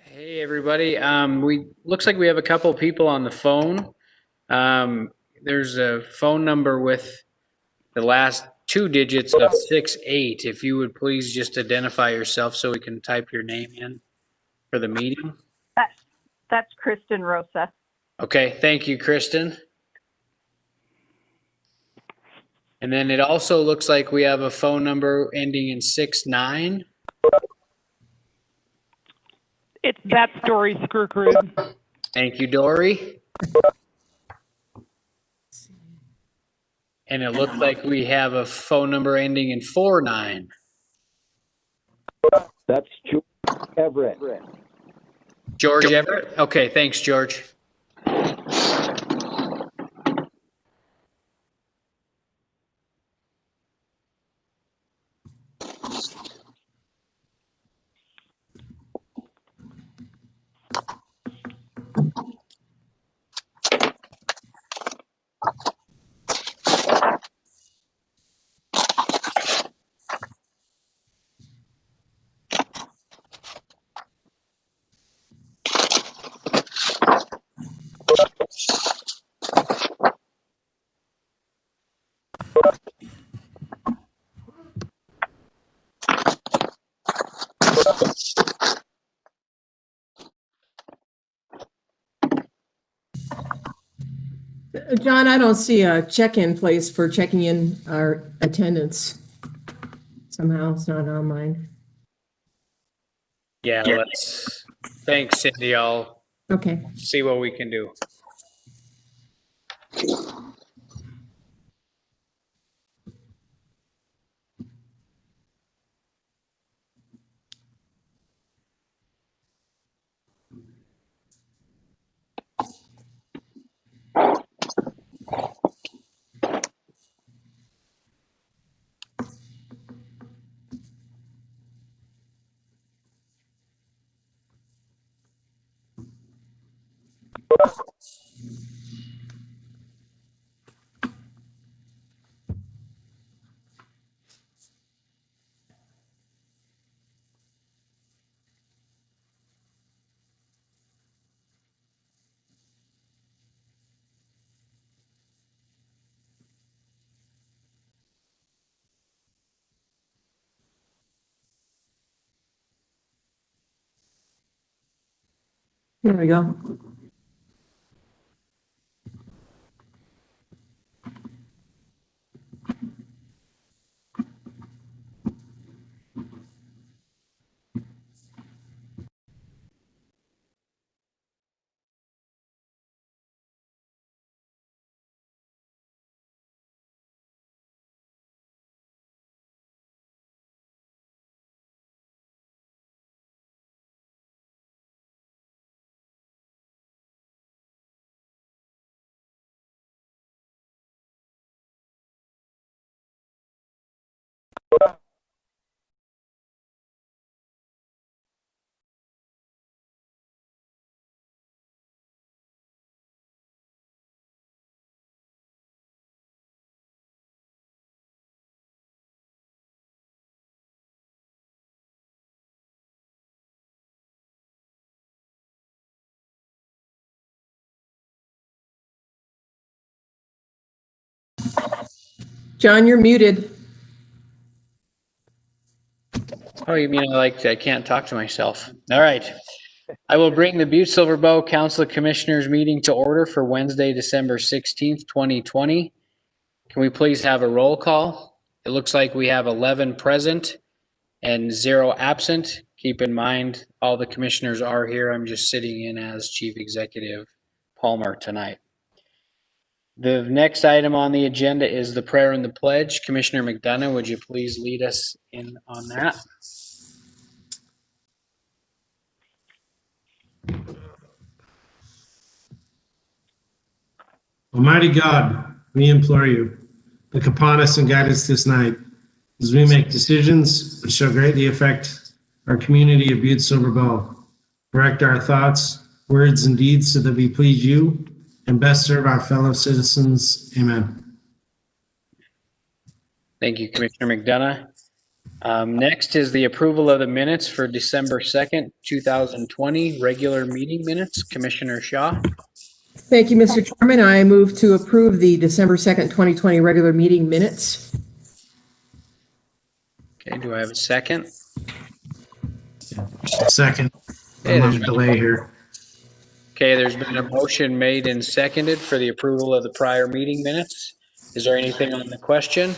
Hey everybody, we looks like we have a couple people on the phone. There's a phone number with the last two digits of 68. If you would please just identify yourself so we can type your name in for the meeting. That's Kristen Rosa. Okay, thank you, Kristen. And then it also looks like we have a phone number ending in 69. That's Dory Screwcrude. Thank you, Dory. And it looks like we have a phone number ending in 49. That's George Everett. George Everett? Okay, thanks, George. John, I don't see a check-in place for checking in our attendance. Somehow it's not on mine. Yeah, thanks, Cindy. I'll Okay. see what we can do. Here we go. John, you're muted. Oh, you mean I can't talk to myself? All right. I will bring the Butte-Silver Bow Council of Commissioners meeting to order for Wednesday, December 16th, 2020. Can we please have a roll call? It looks like we have 11 present and 0 absent. Keep in mind, all the commissioners are here. I'm just sitting in as Chief Executive Palmer tonight. The next item on the agenda is the prayer and the pledge. Commissioner McDonough, would you please lead us in on that? Almighty God, we implore you, look upon us and guide us this night as we make decisions which shall greatly affect our community of Butte-Silver Bow. Direct our thoughts, words, and deeds so that we please you and best serve our fellow citizens. Amen. Thank you, Commissioner McDonough. Next is the approval of the minutes for December 2nd, 2020, regular meeting minutes. Commissioner Shaw. Thank you, Mr. Chairman. I move to approve the December 2nd, 2020 regular meeting minutes. Okay, do I have a second? Second, Hey, I'm on delay here. Okay, there's been a motion made and seconded for the approval of the prior meeting minutes. Is there anything on the question?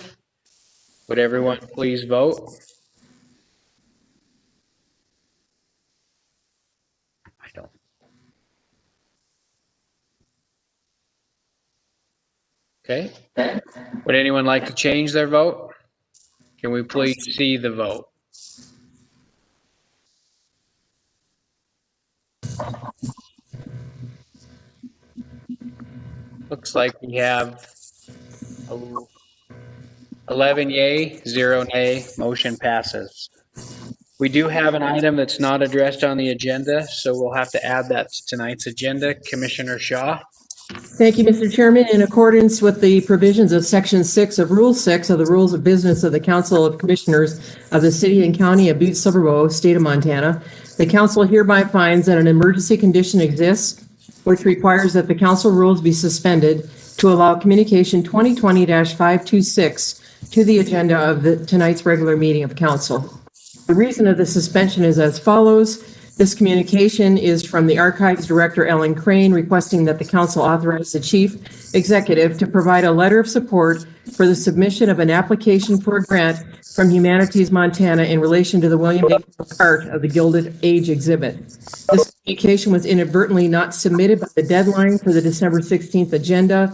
Would everyone please vote? I don't. Okay. Would anyone like to change their vote? Can we please see the vote? Looks like we have 11 yay, 0 nay, motion passes. We do have an item that's not addressed on the agenda, so we'll have to add that to tonight's agenda. Commissioner Shaw. Thank you, Mr. Chairman. In accordance with the provisions of Section 6 of Rule 6 of the Rules of Business of the Council of Commissioners of the City and County of Butte-Silver Bow, State of Montana, the council hereby finds that an emergency condition exists, which requires that the council rules be suspended to allow communication 2020-526 to the agenda of tonight's regular meeting of council. The reason of the suspension is as follows. This communication is from the Archives Director, Ellen Crane, requesting that the council authorize the chief executive to provide a letter of support for the submission of an application for a grant from Humanities Montana in relation to the William A. Art of the Gilded Age exhibit. This communication was inadvertently not submitted by the deadline for the December 16th agenda.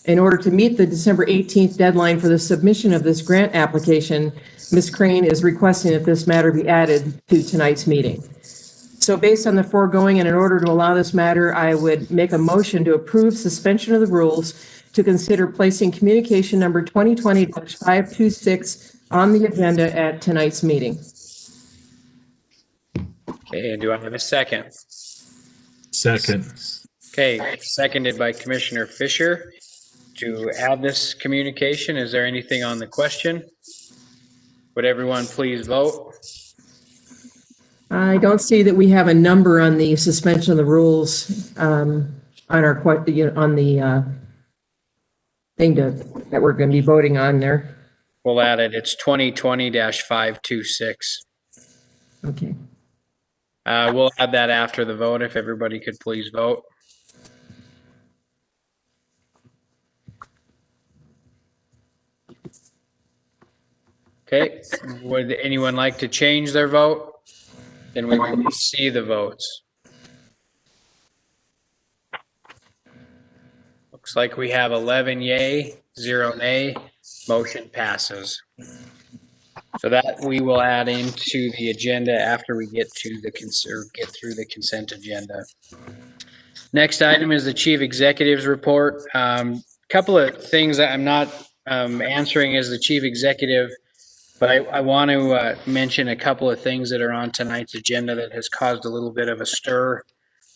In order to meet the December 18th deadline for the submission of this grant application, Ms. Crane is requesting that this matter be added to tonight's meeting. So based on the foregoing and in order to allow this matter, I would make a motion to approve suspension of the rules to consider placing communication number 2020-526 on the agenda at tonight's meeting. Okay, and do I have a second? Second. Okay, seconded by Commissioner Fisher. To add this communication, is there anything on the question? Would everyone please vote? I don't see that we have a number on the suspension of the rules on our on the thing that we're going to be voting on there. We'll add it. It's 2020-526. Okay. We'll add that after the vote, if everybody could please vote. Okay, would anyone like to change their vote? Then we can see the votes. Looks like we have 11 yay, 0 nay. Motion passes. So that we will add into the agenda after we get to the get through the consent agenda. Next item is the chief executive's report. Couple of things that I'm not answering as the chief executive, but I want to mention a couple of things that are on tonight's agenda that has caused a little bit of a stir.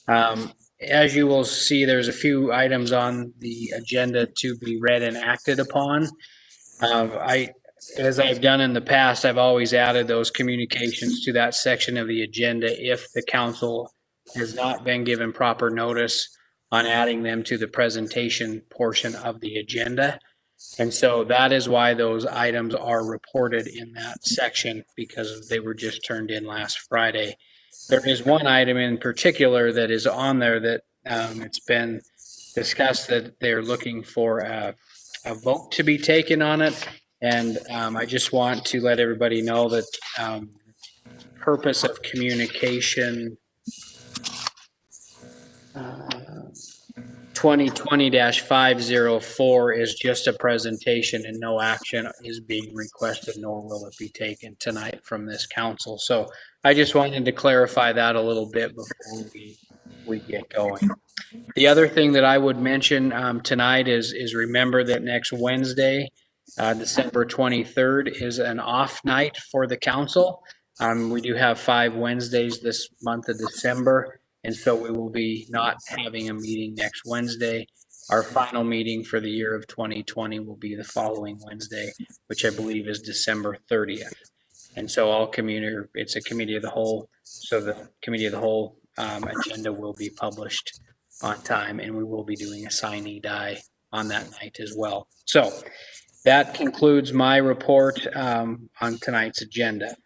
As you will see, there's a few items on the agenda to be read and acted upon. As I've done in the past, I've always added those communications to that section of the agenda if the council has not been given proper notice on adding them to the presentation portion of the agenda. And so that is why those items are reported in that section, because they were just turned in last Friday. There is one item in particular that is on there that it's been discussed that they're looking for a vote to be taken on it. And I just want to let everybody know that purpose of communication 2020-504 is just a presentation and no action is being requested, nor will it be taken tonight from this council. So I just wanted to clarify that a little bit before we get going. The other thing that I would mention tonight is remember that next Wednesday, December 23rd, is an off night for the council. We do have 5 Wednesdays this month of December, and so we will be not having a meeting next Wednesday. Our final meeting for the year of 2020 will be the following Wednesday, which I believe is December 30th. And so it's a committee of the whole, so the committee of the whole agenda will be published on time, and we will be doing a signee die on that night as well. So that concludes my report on tonight's agenda.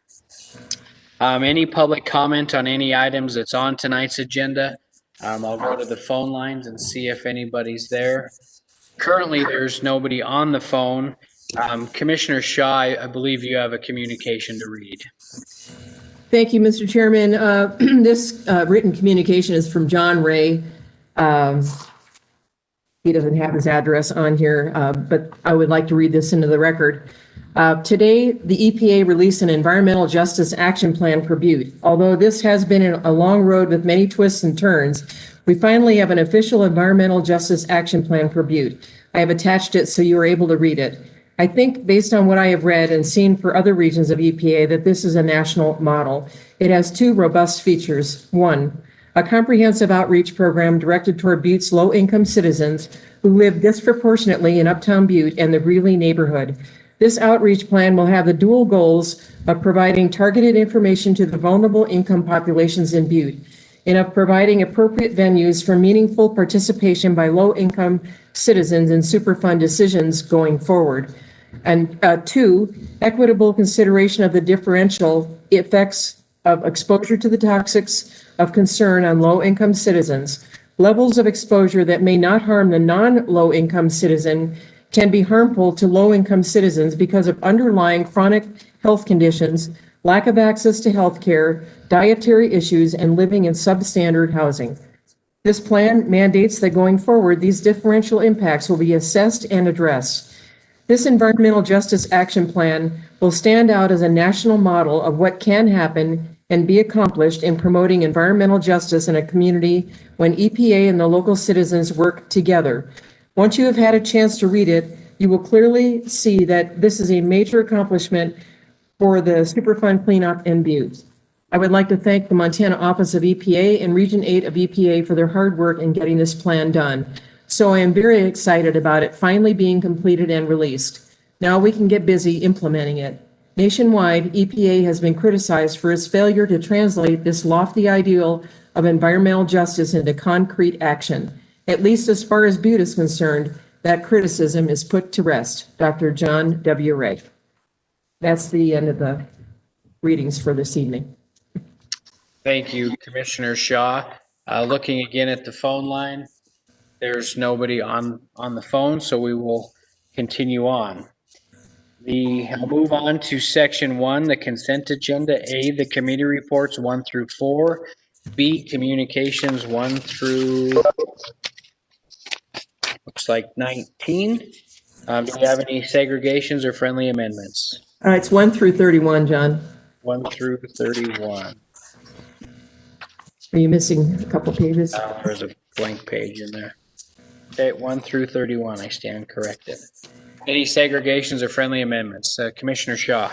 Any public comment on any items that's on tonight's agenda? I'll go to the phone lines and see if anybody's there. Currently, there's nobody on the phone. Commissioner Shaw, I believe you have a communication to read. Thank you, Mr. Chairman. This written communication is from John Ray. He doesn't have his address on here, but I would like to read this into the record. Today, the EPA released an environmental justice action plan for Butte. Although this has been a long road with many twists and turns, we finally have an official environmental justice action plan for Butte. I have attached it so you are able to read it. I think based on what I have read and seen for other regions of EPA that this is a national model. It has 2 robust features. 1, a comprehensive outreach program directed toward Butte's low-income citizens who live disproportionately in Uptown Butte and the Greeley neighborhood. This outreach plan will have the dual goals of providing targeted information to the vulnerable income populations in Butte and of providing appropriate venues for meaningful participation by low-income citizens in Superfund decisions going forward. And 2, equitable consideration of the differential effects of exposure to the toxics of concern on low-income citizens. Levels of exposure that may not harm the non-low-income citizen can be harmful to low-income citizens because of underlying chronic health conditions, lack of access to health care, dietary issues, and living in substandard housing. This plan mandates that going forward, these differential impacts will be assessed and addressed. This environmental justice action plan will stand out as a national model of what can happen and be accomplished in promoting environmental justice in a community when EPA and the local citizens work together. Once you have had a chance to read it, you will clearly see that this is a major accomplishment for the Superfund cleanup in Butte. I would like to thank the Montana Office of EPA and Region 8 of EPA for their hard work in getting this plan done. So I am very excited about it finally being completed and released. Now we can get busy implementing it. Nationwide, EPA has been criticized for its failure to translate this lofty ideal of environmental justice into concrete action. At least as far as Butte is concerned, that criticism is put to rest. Dr. John W. Ray. That's the end of the readings for this evening. Thank you, Commissioner Shaw. Looking again at the phone line, there's nobody on the phone, so we will continue on. I'll move on to section 1, the consent agenda. A, the committee reports 1 through 4. B, communications 1 through, looks like 19. Do you have any segregations or friendly amendments? It's 1 through 31, John. 1 through 31. Are you missing a couple pages? There's a blank page in there. Okay, 1 through 31, I stand corrected. Any segregations or friendly amendments? Commissioner Shaw.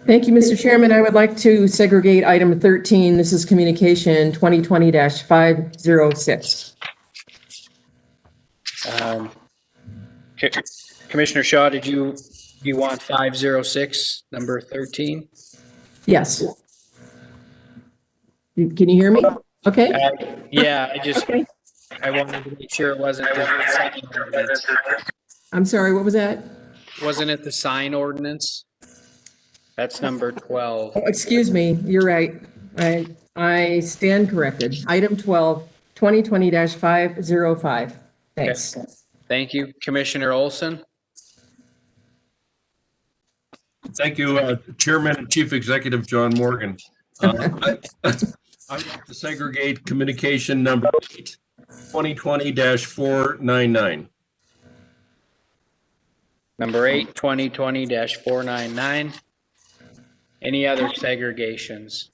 Thank you, Mr. Chairman. I would like to segregate item 13. This is communication 2020-506. Commissioner Shaw, did you want 506, number 13? Yes. Can you hear me? Okay. Yeah, Okay. I wanted to make sure it wasn't the sign ordinance. I'm sorry, what was that? Wasn't it the sign ordinance? That's number 12. Oh, excuse me, you're right. I stand corrected. Item 12, 2020-505. Thanks. Thank you. Commissioner Olson? Thank you, Chairman and Chief Executive John Morgan. I would like to segregate communication number 8, 2020-499. Number 8, 2020-499. Any other segregations?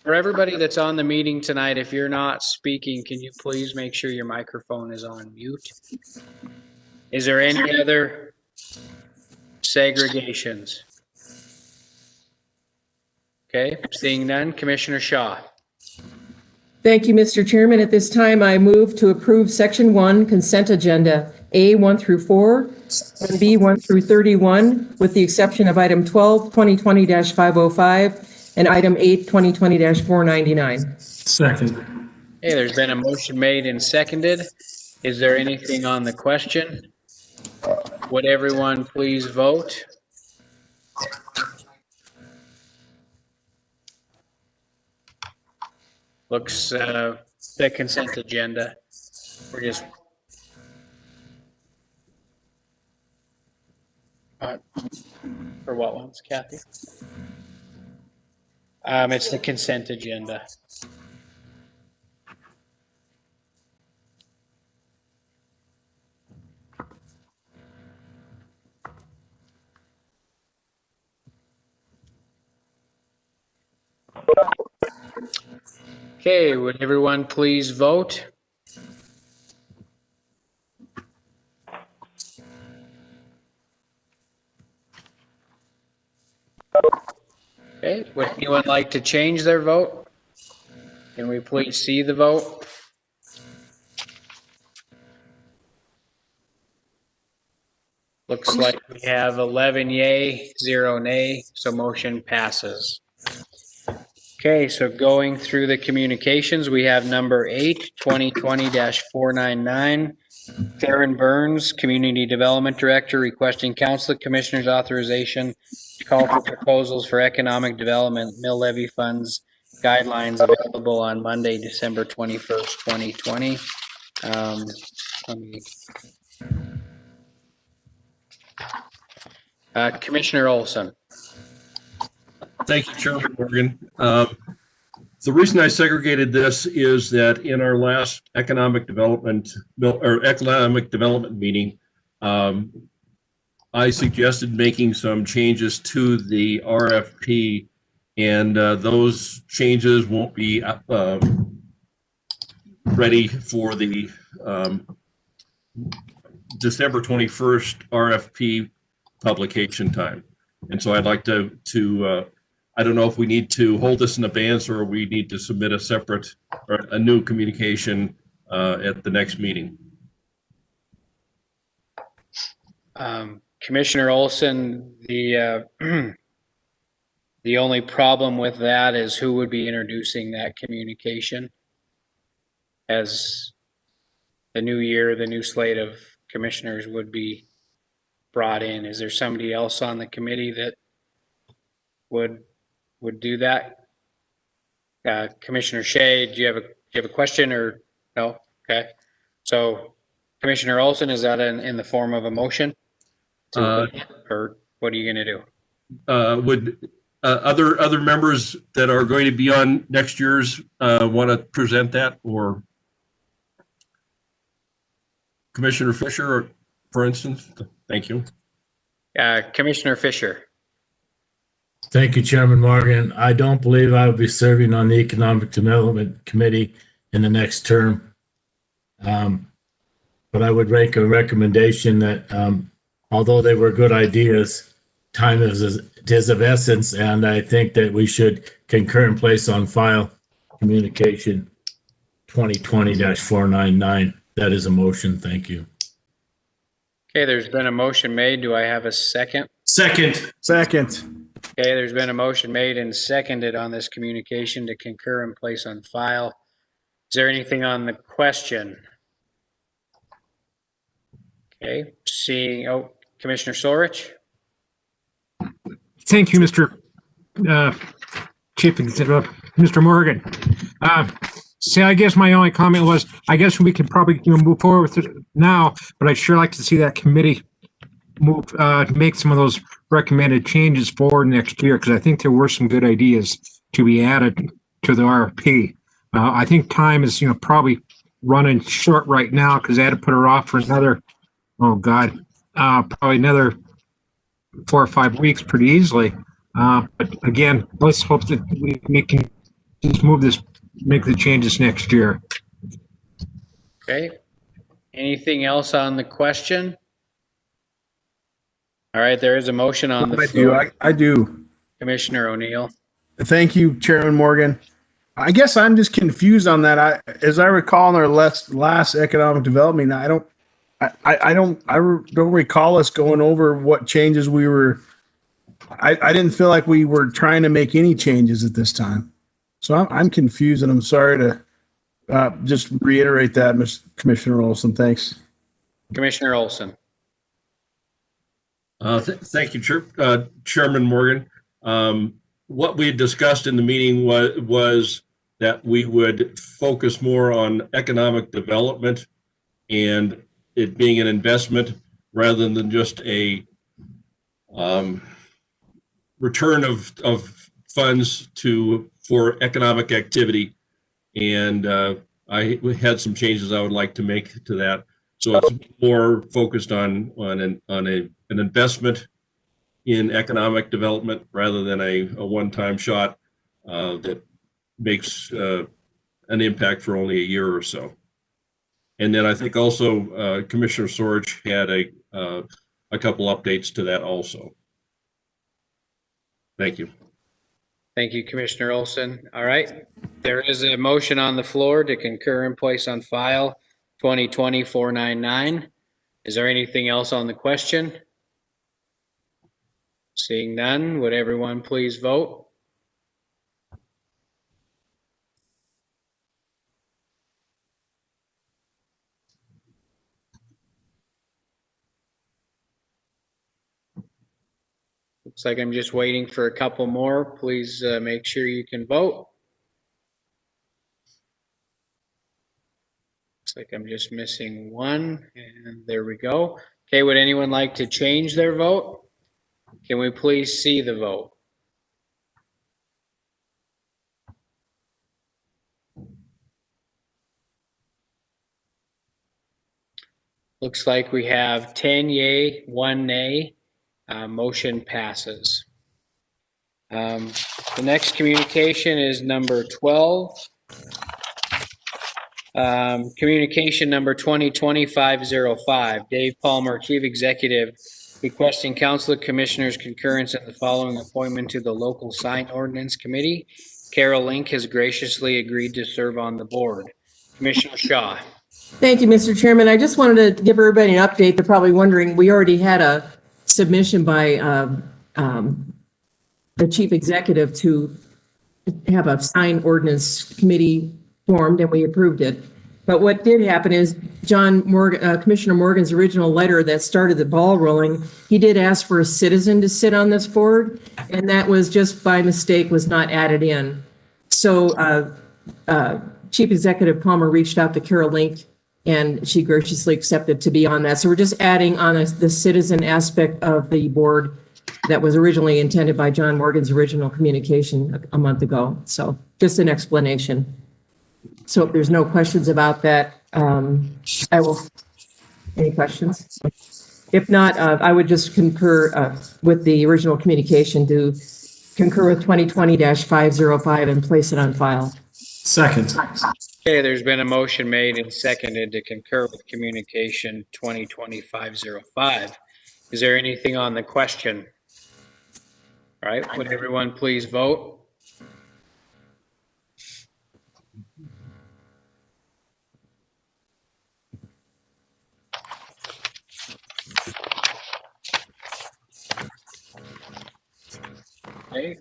For everybody that's on the meeting tonight, if you're not speaking, can you please make sure your microphone is on mute? Is there any other segregations? Okay, seeing none, Commissioner Shaw. Thank you, Mr. Chairman. At this time, I move to approve Section 1 consent agenda A 1 through 4 and B 1 through 31, with the exception of item 12, 2020-505, and item 8, 2020-499. Second. Hey, there's been a motion made and seconded. Is there anything on the question? Would everyone please vote? Looks the consent agenda. We're just for what ones, Kathy? It's the consent agenda. Okay, would everyone please vote? Okay, would anyone like to change their vote? Can we please see the vote? Looks like we have 11 yay, 0 nay, so motion passes. Okay, so going through the communications, we have number 8, 2020-499. Theron Burns, Community Development Director, requesting Council Commissioners authorization to call for proposals for economic development mill levy funds guidelines available on Monday, December 21st, 2020. Commissioner Olson. Thank you, Chairman Morgan. The reason I segregated this is that in our last economic development meeting, I suggested making some changes to the RFP, and those changes won't be ready for the December 21st RFP publication time. And so I'd like to I don't know if we need to hold this in abeyance or we need to submit a separate or a new communication at the next meeting. Commissioner Olson, the only problem with that is who would be introducing that communication as the new year, the new slate of commissioners would be brought in. Is there somebody else on the committee that would would do that. Commissioner Shea, do you have a question or no? Okay. So Commissioner Olson, is that in the form of a motion? Or what are you going to do? Would other members that are going to be on next year's want to present that, or Commissioner Fisher, for instance? Thank you. Commissioner Fisher. Thank you, Chairman Morgan. I don't believe I will be serving on the Economic Development Committee in the next term. But I would make a recommendation that although they were good ideas, time is of essence, and I think that we should concur and place on file communication 2020-499. That is a motion. Thank you. Okay, there's been a motion made. Do I have a second? Second. Okay, there's been a motion made and seconded on this communication to concur and place on file. Is there anything on the question? Okay, seeing, Commissioner Sorich? Thank you, Mr. Chief Executive, Mr. Morgan. See, I guess my only comment was, I guess we could probably move forward with it now, but I'd sure like to see that committee make some of those recommended changes forward next year, because I think there were some good ideas to be added to the RFP. I think time is, probably running short right now, because they had to put her off for another, probably another 4 or 5 weeks pretty easily. But again, let's hope that we can just make the changes next year. Okay. Anything else on the question? All right, there is a motion on the floor. I do. Commissioner O'Neill. Thank you, Chairman Morgan. I guess I'm just confused on that. As I recall in our last economic development, I don't recall us going over what changes we were. I didn't feel like we were trying to make any changes at this time. So I'm confused, and I'm sorry to just reiterate that, Mr. Commissioner Olson. Thanks. Commissioner Olson. Thank you, Chairman Morgan. What we had discussed in the meeting was that we would focus more on economic development and it being an investment rather than just a return of funds for economic activity. And I had some changes I would like to make to that. So it's more focused on an investment in economic development rather than a one-time shot that makes an impact for only a year or so. And then I think also Commissioner Sorge had a couple updates to that also. Thank you. Thank you, Commissioner Olson. All right. There is a motion on the floor to concur and place on file 2020-499. Is there anything else on the question? Seeing none, would everyone please vote? Looks like I'm just waiting for a couple more. Please make sure you can vote. Looks like I'm just missing one, and there we go. Okay, would anyone like to change their vote? Can we please see the vote? Looks like we have 10 yay, 1 nay. Motion passes. The next communication is number 12. Communication number 2020-505. Dave Palmer, Chief Executive, requesting Council of Commissioners concurrence in the following appointment to the Local Sign Ordinance Committee. Carol Link has graciously agreed to serve on the board. Commissioner Shaw. Thank you, Mr. Chairman. I just wanted to give everybody an update. They're probably wondering, we already had a submission by the Chief Executive to have a sign ordinance committee formed, and we approved it. But what did happen is John Morgan, Commissioner Morgan's original letter that started the ball rolling, he did ask for a citizen to sit on this board, and that was just by mistake was not added in. So Chief Executive Palmer reached out to Carol Link, and she graciously accepted to be on that. So we're just adding on the citizen aspect of the board that was originally intended by John Morgan's original communication a month ago. So just an explanation. So if there's no questions about that, I will, any questions? If not, I would just concur with the original communication to concur with 2020-505 and place it on file. Second. Okay, there's been a motion made and seconded to concur with communication 2020-505. Is there anything on the question? All right, would everyone please vote? Okay.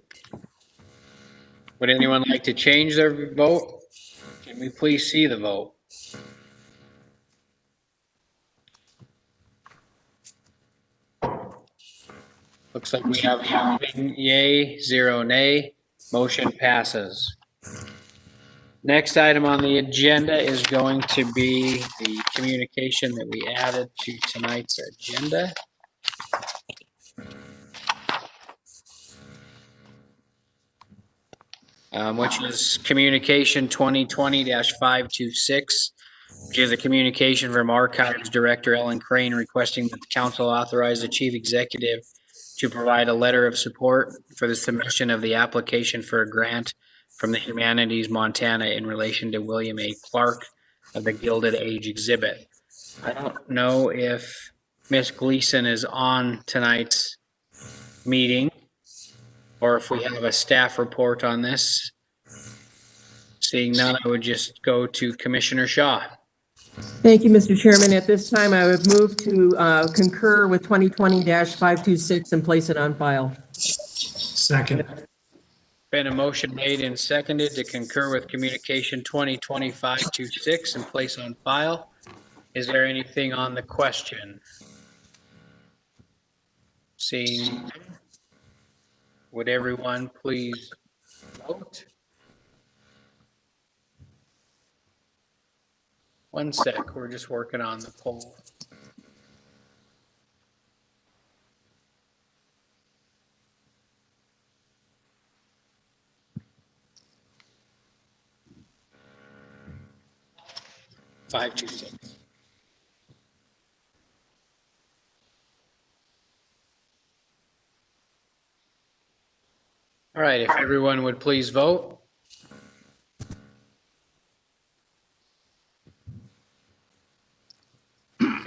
Would anyone like to change their vote? Can we please see the vote? Looks like we have 11 yay, 0 nay. Motion passes. Next item on the agenda is going to be the communication that we added to tonight's agenda. Which is communication 2020-526, which is a communication from Archives Director Ellen Crane requesting that the council authorize the chief executive to provide a letter of support for the submission of the application for a grant from the Humanities Montana in relation to William A. Clark of the Gilded Age exhibit. I don't know if Miss Gleason is on tonight's meeting or if we have a staff report on this. Seeing none, I would just go to Commissioner Shaw. Thank you, Mr. Chairman. At this time, I would move to concur with 2020-526 and place it on file. Second. Been a motion made and seconded to concur with communication 2020-526 and place on file. Is there anything on the question? Seeing, would everyone please vote? One sec, we're just working on the poll. Five, two, six. All right, if everyone would please vote.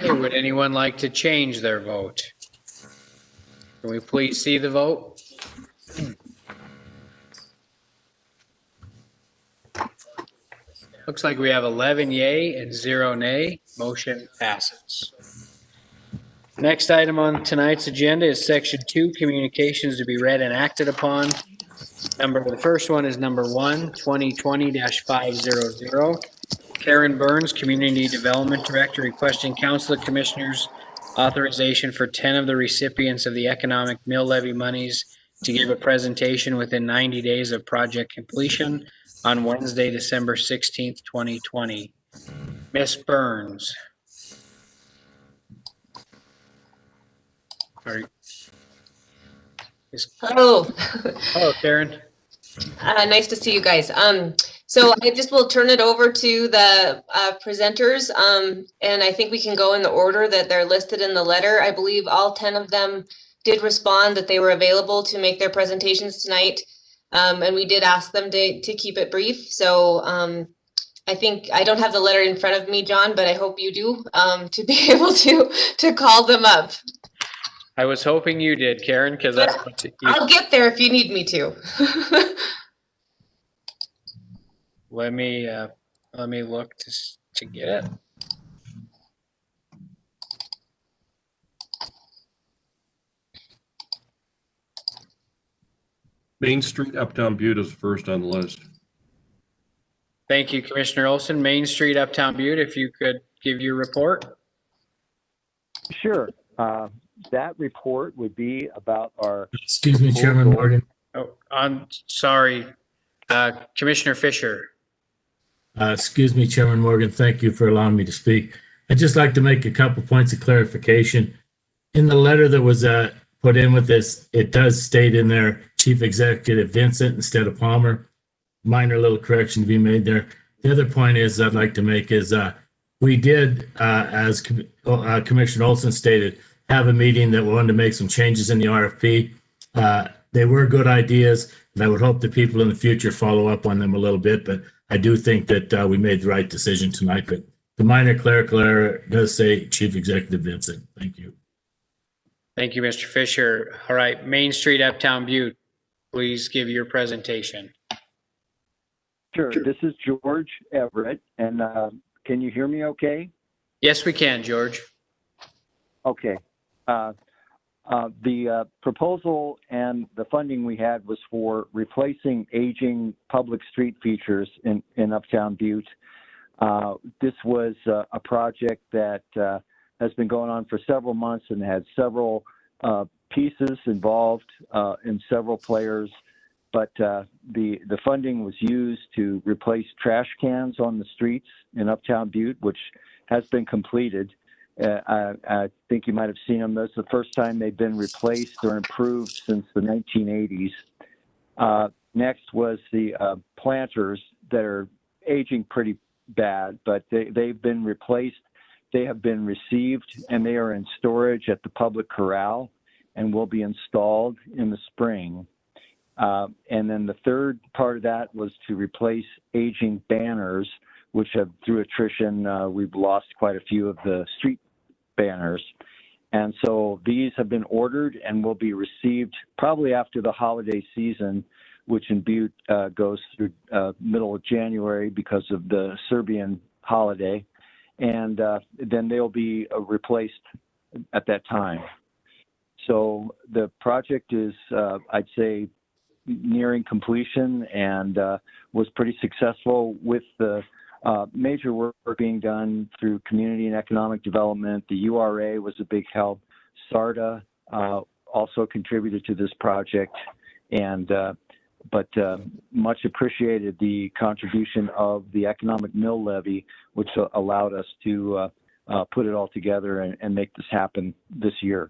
Okay, would anyone like to change their vote? Can we please see the vote? Looks like we have 11 yay and 0 nay. Motion passes. Next item on tonight's agenda is section 2, communications to be read and acted upon. The first one is number 1, 2020-500. Karen Burns, Community Development Director, requesting Council of Commissioners authorization for 10 of the recipients of the economic mill levy monies to give a presentation within 90 days of project completion on Wednesday, December 16th, 2020. Miss Burns. Hello. Hello, Karen. Nice to see you guys. So I just will turn it over to the presenters, and I think we can go in the order that they're listed in the letter. I believe all 10 of them did respond that they were available to make their presentations tonight, and we did ask them to keep it brief. So I think I don't have the letter in front of me, John, but I hope you do, to be able to call them up. I was hoping you did, Karen, because I'll get there if you need me to. Let me look to get it. Main Street, Uptown Butte is first on the list. Thank you, Commissioner Olson. Main Street, Uptown Butte, if you could give your report. Sure. That report would be about our. Excuse me, Chairman proposal- Morgan. Oh, I'm sorry. Commissioner Fisher. Excuse me, Chairman Morgan. Thank you for allowing me to speak. I'd just like to make a couple points of clarification. In the letter that was put in with this, it does state in there Chief Executive Vincent instead of Palmer. Minor little correction to be made there. The other point is I'd like to make is we did, as Commissioner Olson stated, have a meeting that wanted to make some changes in the RFP. They were good ideas, and I would hope that people in the future follow up on them a little bit, but I do think that we made the right decision tonight. But the minor clerical error does say Chief Executive Vincent. Thank you. Thank you, Mr. Fisher. All right, Main Street, Uptown Butte, please give your presentation. Sure. This is George Everett, and can you hear me okay? Yes, we can, George. Okay. The proposal and the funding we had was for replacing aging public street features in Uptown Butte. This was a project that has been going on for several months and had several pieces involved and several players. But the funding was used to replace trash cans on the streets in Uptown Butte, which has been completed. I think you might have seen them. That's the first time they've been replaced or improved since the 1980s. Next was the planters that are aging pretty bad, but they've been replaced. They have been received, and they are in storage at the public corral and will be installed in the spring. And then the third part of that was to replace aging banners, which have, through attrition, we've lost quite a few of the street banners. And so these have been ordered and will be received probably after the holiday season, which in Butte goes through middle of January because of the Serbian holiday. And then they'll be replaced at that time. So the project is, I'd say, nearing completion and was pretty successful with the major work being done through community and economic development. The URA was a big help. SARTA also contributed to this project, and but much appreciated the contribution of the economic mill levy, which allowed us to put it all together and make this happen this year.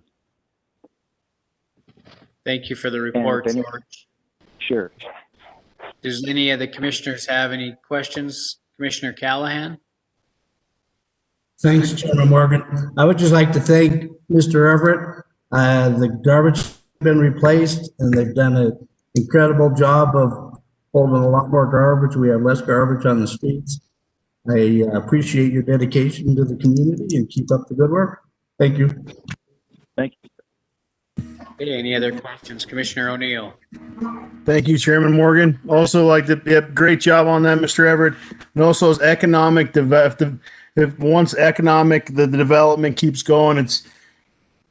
Thank you for the report, George. Sure. Does any of the commissioners have any questions? Commissioner Callahan? Thanks, Chairman Morgan. I would just like to thank Mr. Everett. The garbage has been replaced, and they've done an incredible job of holding a lot more garbage. We have less garbage on the streets. I appreciate your dedication to the community and keep up the good work. Thank you. Thank you. Okay, any other questions? Commissioner O'Neill? Thank you, Chairman Morgan. Also, like great job on that, Mr. Everett. And also, as economic, if once economic, the development keeps going,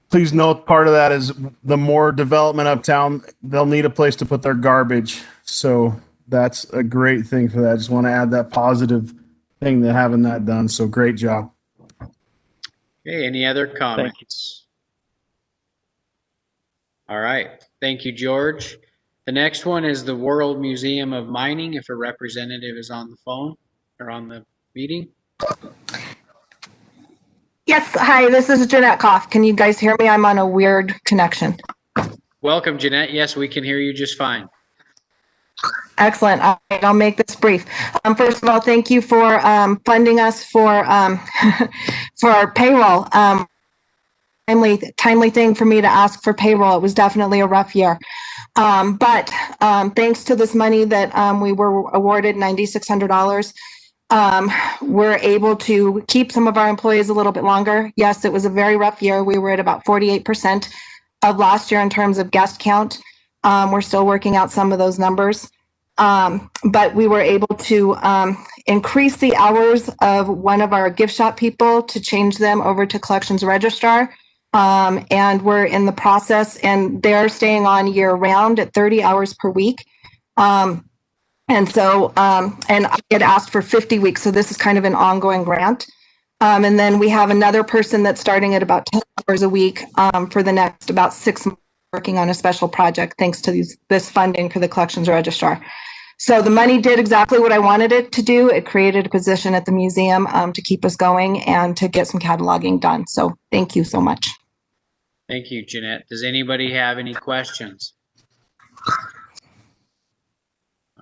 please note part of that is the more development uptown, they'll need a place to put their garbage. So that's a great thing for that. I just want to add that positive thing to having that done. So great job. Okay, any other comments? All right, thank you, George. The next one is the World Museum of Mining, if a representative is on the phone or on the meeting. Yes, hi, this is Jeanette Koff. Can you guys hear me? I'm on a weird connection. Welcome, Jeanette. Yes, we can hear you just fine. Excellent. All right, I'll make this brief. First of all, thank you for funding us for for our payroll. Timely thing for me to ask for payroll. It was definitely a rough year. But thanks to this money that we were awarded, $9,600, we're able to keep some of our employees a little bit longer. Yes, it was a very rough year. We were at about 48% of last year in terms of guest count. We're still working out some of those numbers. But we were able to increase the hours of one of our gift shop people to change them over to collections registrar. And we're in the process, and they're staying on year round at 30 hours per week. And so, and I had asked for 50 weeks. So this is kind of an ongoing grant. And then we have another person that's starting at about 10 hours a week for the next about 6 months working on a special project, thanks to this funding for the collections registrar. So the money did exactly what I wanted it to do. It created a position at the museum to keep us going and to get some cataloging done. So thank you so much. Thank you, Jeanette. Does anybody have any questions?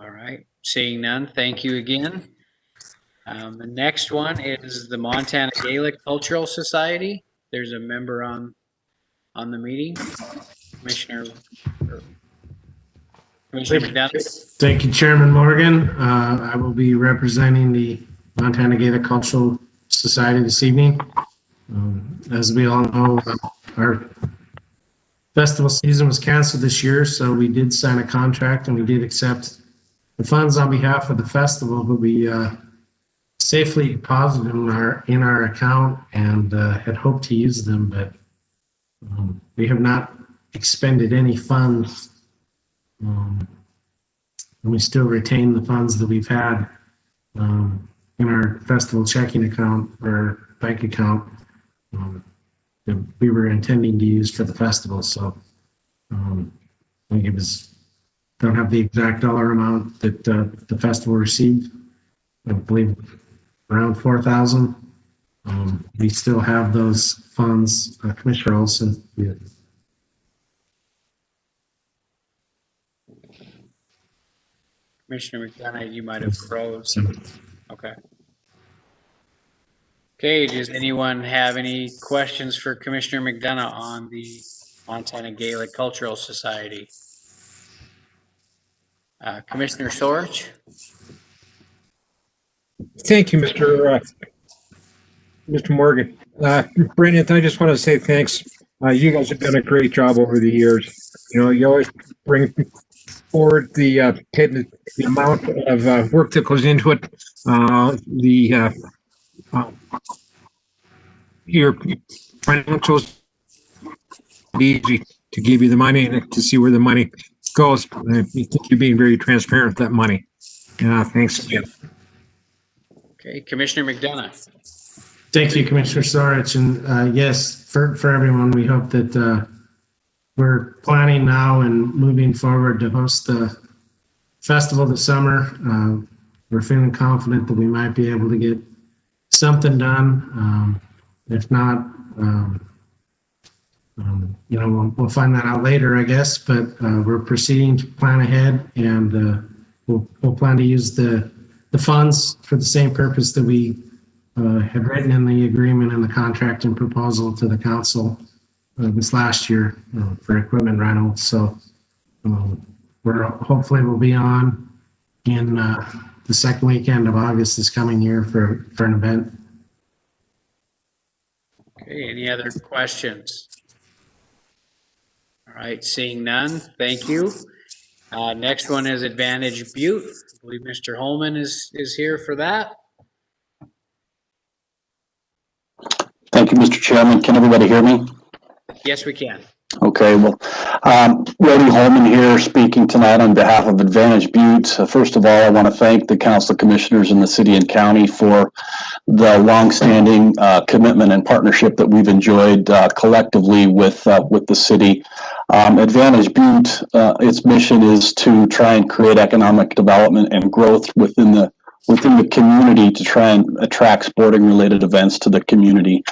All right, seeing none, thank you again. The next one is the Montana Gaelic Cultural Society. There's a member on the meeting. Commissioner McDonough. Thank you, Chairman Morgan. I will be representing the Montana Gaelic Cultural Society this evening. As we all know, our festival season was canceled this year, so we did sign a contract and we did accept the funds on behalf of the festival, but we safely deposited in our account and had hoped to use them, but we have not expended any funds. And we still retain the funds that we've had in our festival checking account or bank account that we were intending to use for the festival. So I think it was, don't have the exact dollar amount that the festival received. I believe around 4,000. We still have those funds. Commissioner Olson. Yeah. Commissioner McDonough, you might have froze. Okay. Okay, does anyone have any questions for Commissioner McDonough on the Montana Gaelic Cultural Society? Commissioner Sorge? Thank you, Mr. Morgan. Brandon, I just want to say thanks. You guys have done a great job over the years. You know, you always bring forward the amount of work that goes into it. Your financials easy to give you the money and to see where the money goes. I think you're being very transparent with that money. Thanks again. Okay, Commissioner McDonough. Thank you, Commissioner Sarich. And yes, for everyone, we hope that we're planning now and moving forward to host the festival this summer. We're feeling confident that we might be able to get something done. If not, you know, we'll find that out later, I guess. But we're proceeding to plan ahead, and we'll plan to use the funds for the same purpose that we had written in the agreement and the contract and proposal to the council this last year for equipment rental. So we're hopefully we'll be on in the second weekend of August this coming year for an event. Okay, any other questions? All right, seeing none, thank you. Next one is Advantage Butte. I believe Mr. Holman is here for that. Thank you, Mr. Chairman. Can everybody hear me? Yes, we can. Okay, well, Rody Holman here speaking tonight on behalf of Advantage Butte. First of all, I want to thank the council of commissioners in the city and county for the longstanding commitment and partnership that we've enjoyed collectively with the city. Advantage Butte, its mission is to try and create economic development and growth within the community to try and attract sporting related events to the community.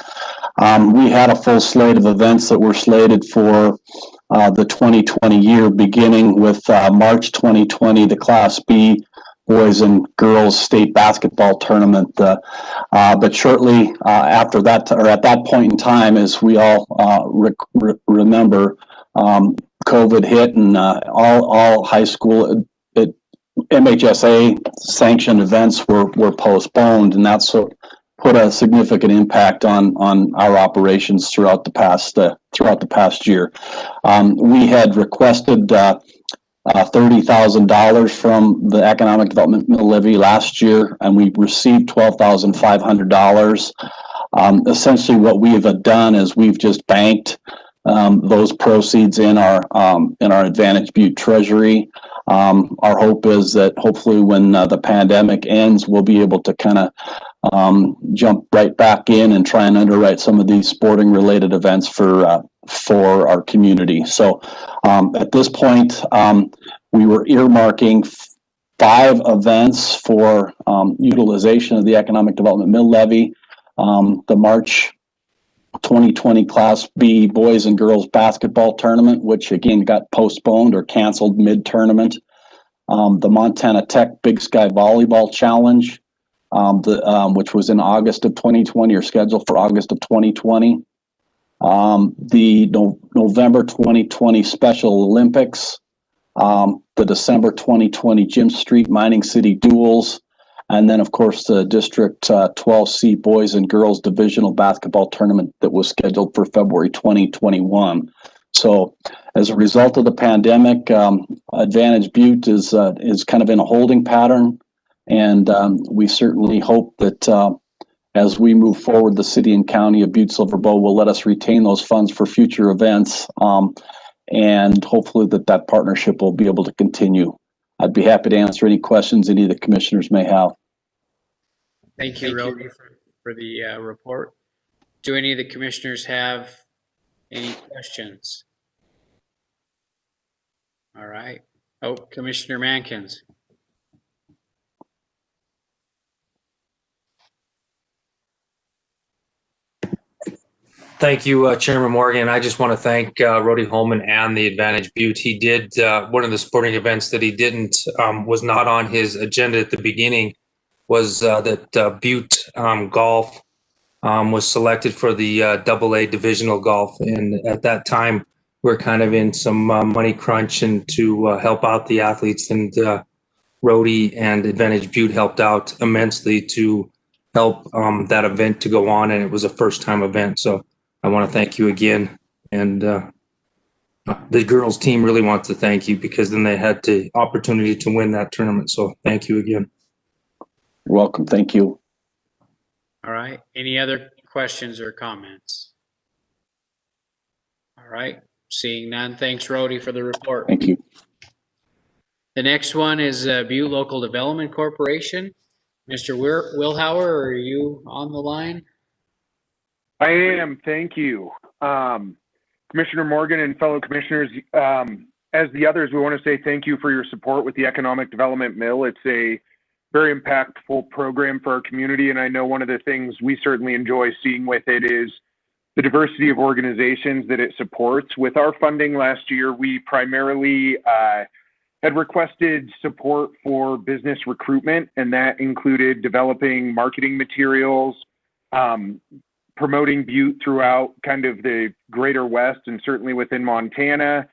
We had a full slate of events that were slated for the 2020 year, beginning with March 2020, the Class B boys and girls state basketball tournament. But shortly after that, or at that point in time, as we all remember, COVID hit and all high school MHSA sanctioned events were postponed, and that's put a significant impact on our operations throughout the past year. We had requested $30,000 from the Economic Development Mill Levy last year, and we received $12,500. Essentially, what we have done is we've just banked those proceeds in our Advantage Butte treasury. Our hope is that hopefully when the pandemic ends, we'll be able to kind of jump right back in and try and underwrite some of these sporting related events for our community. So at this point, we were earmarking 5 events for utilization of the Economic Development Mill Levy. The March 2020 Class B boys and girls basketball tournament, which again got postponed or canceled mid-tournament. The Montana Tech Big Sky Volleyball Challenge, which was in August of 2020 or scheduled for August of 2020. The November 2020 Special Olympics, the December 2020 Jim Street Mining City Duels, and then, of course, the District 12C Boys and Girls Divisional Basketball Tournament that was scheduled for February 2021. So as a result of the pandemic, Advantage Butte is kind of in a holding pattern. And we certainly hope that as we move forward, the city and county of Butte-Silver Bow will let us retain those funds for future events. And hopefully that partnership will be able to continue. I'd be happy to answer any questions any of the commissioners may have. Thank you, Rody, for the report. Do any of the commissioners have any questions? All right. Oh, Commissioner Mankins. Thank you, Chairman Morgan. I just want to thank Rody Holman and the Advantage Butte. He did one of the sporting events that he didn't, was not on his agenda at the beginning, was that Butte Golf was selected for the AA divisional golf. And at that time, we're kind of in some money crunch and to help out the athletes. And Rody and Advantage Butte helped out immensely to help that event to go on. And it was a first time event. So I want to thank you again. And the girls team really wants to thank you because then they had the opportunity to win that tournament. So thank you again. You're welcome. Thank you. All right. Any other questions or comments? All right. Seeing none. Thanks, Rody, for the report. Thank you. The next one is Butte Local Development Corporation. Mr. Wilhauer, are you on the line? I am. Thank you. Commissioner Morgan and fellow commissioners, as the others, we want to say thank you for your support with the Economic Development Mill. It's a very impactful program for our community, and I know one of the things we certainly enjoy seeing with it is the diversity of organizations that it supports. With our funding last year, we primarily had requested support for business recruitment, and that included developing marketing materials, promoting Butte throughout kind of the greater West and certainly within Montana,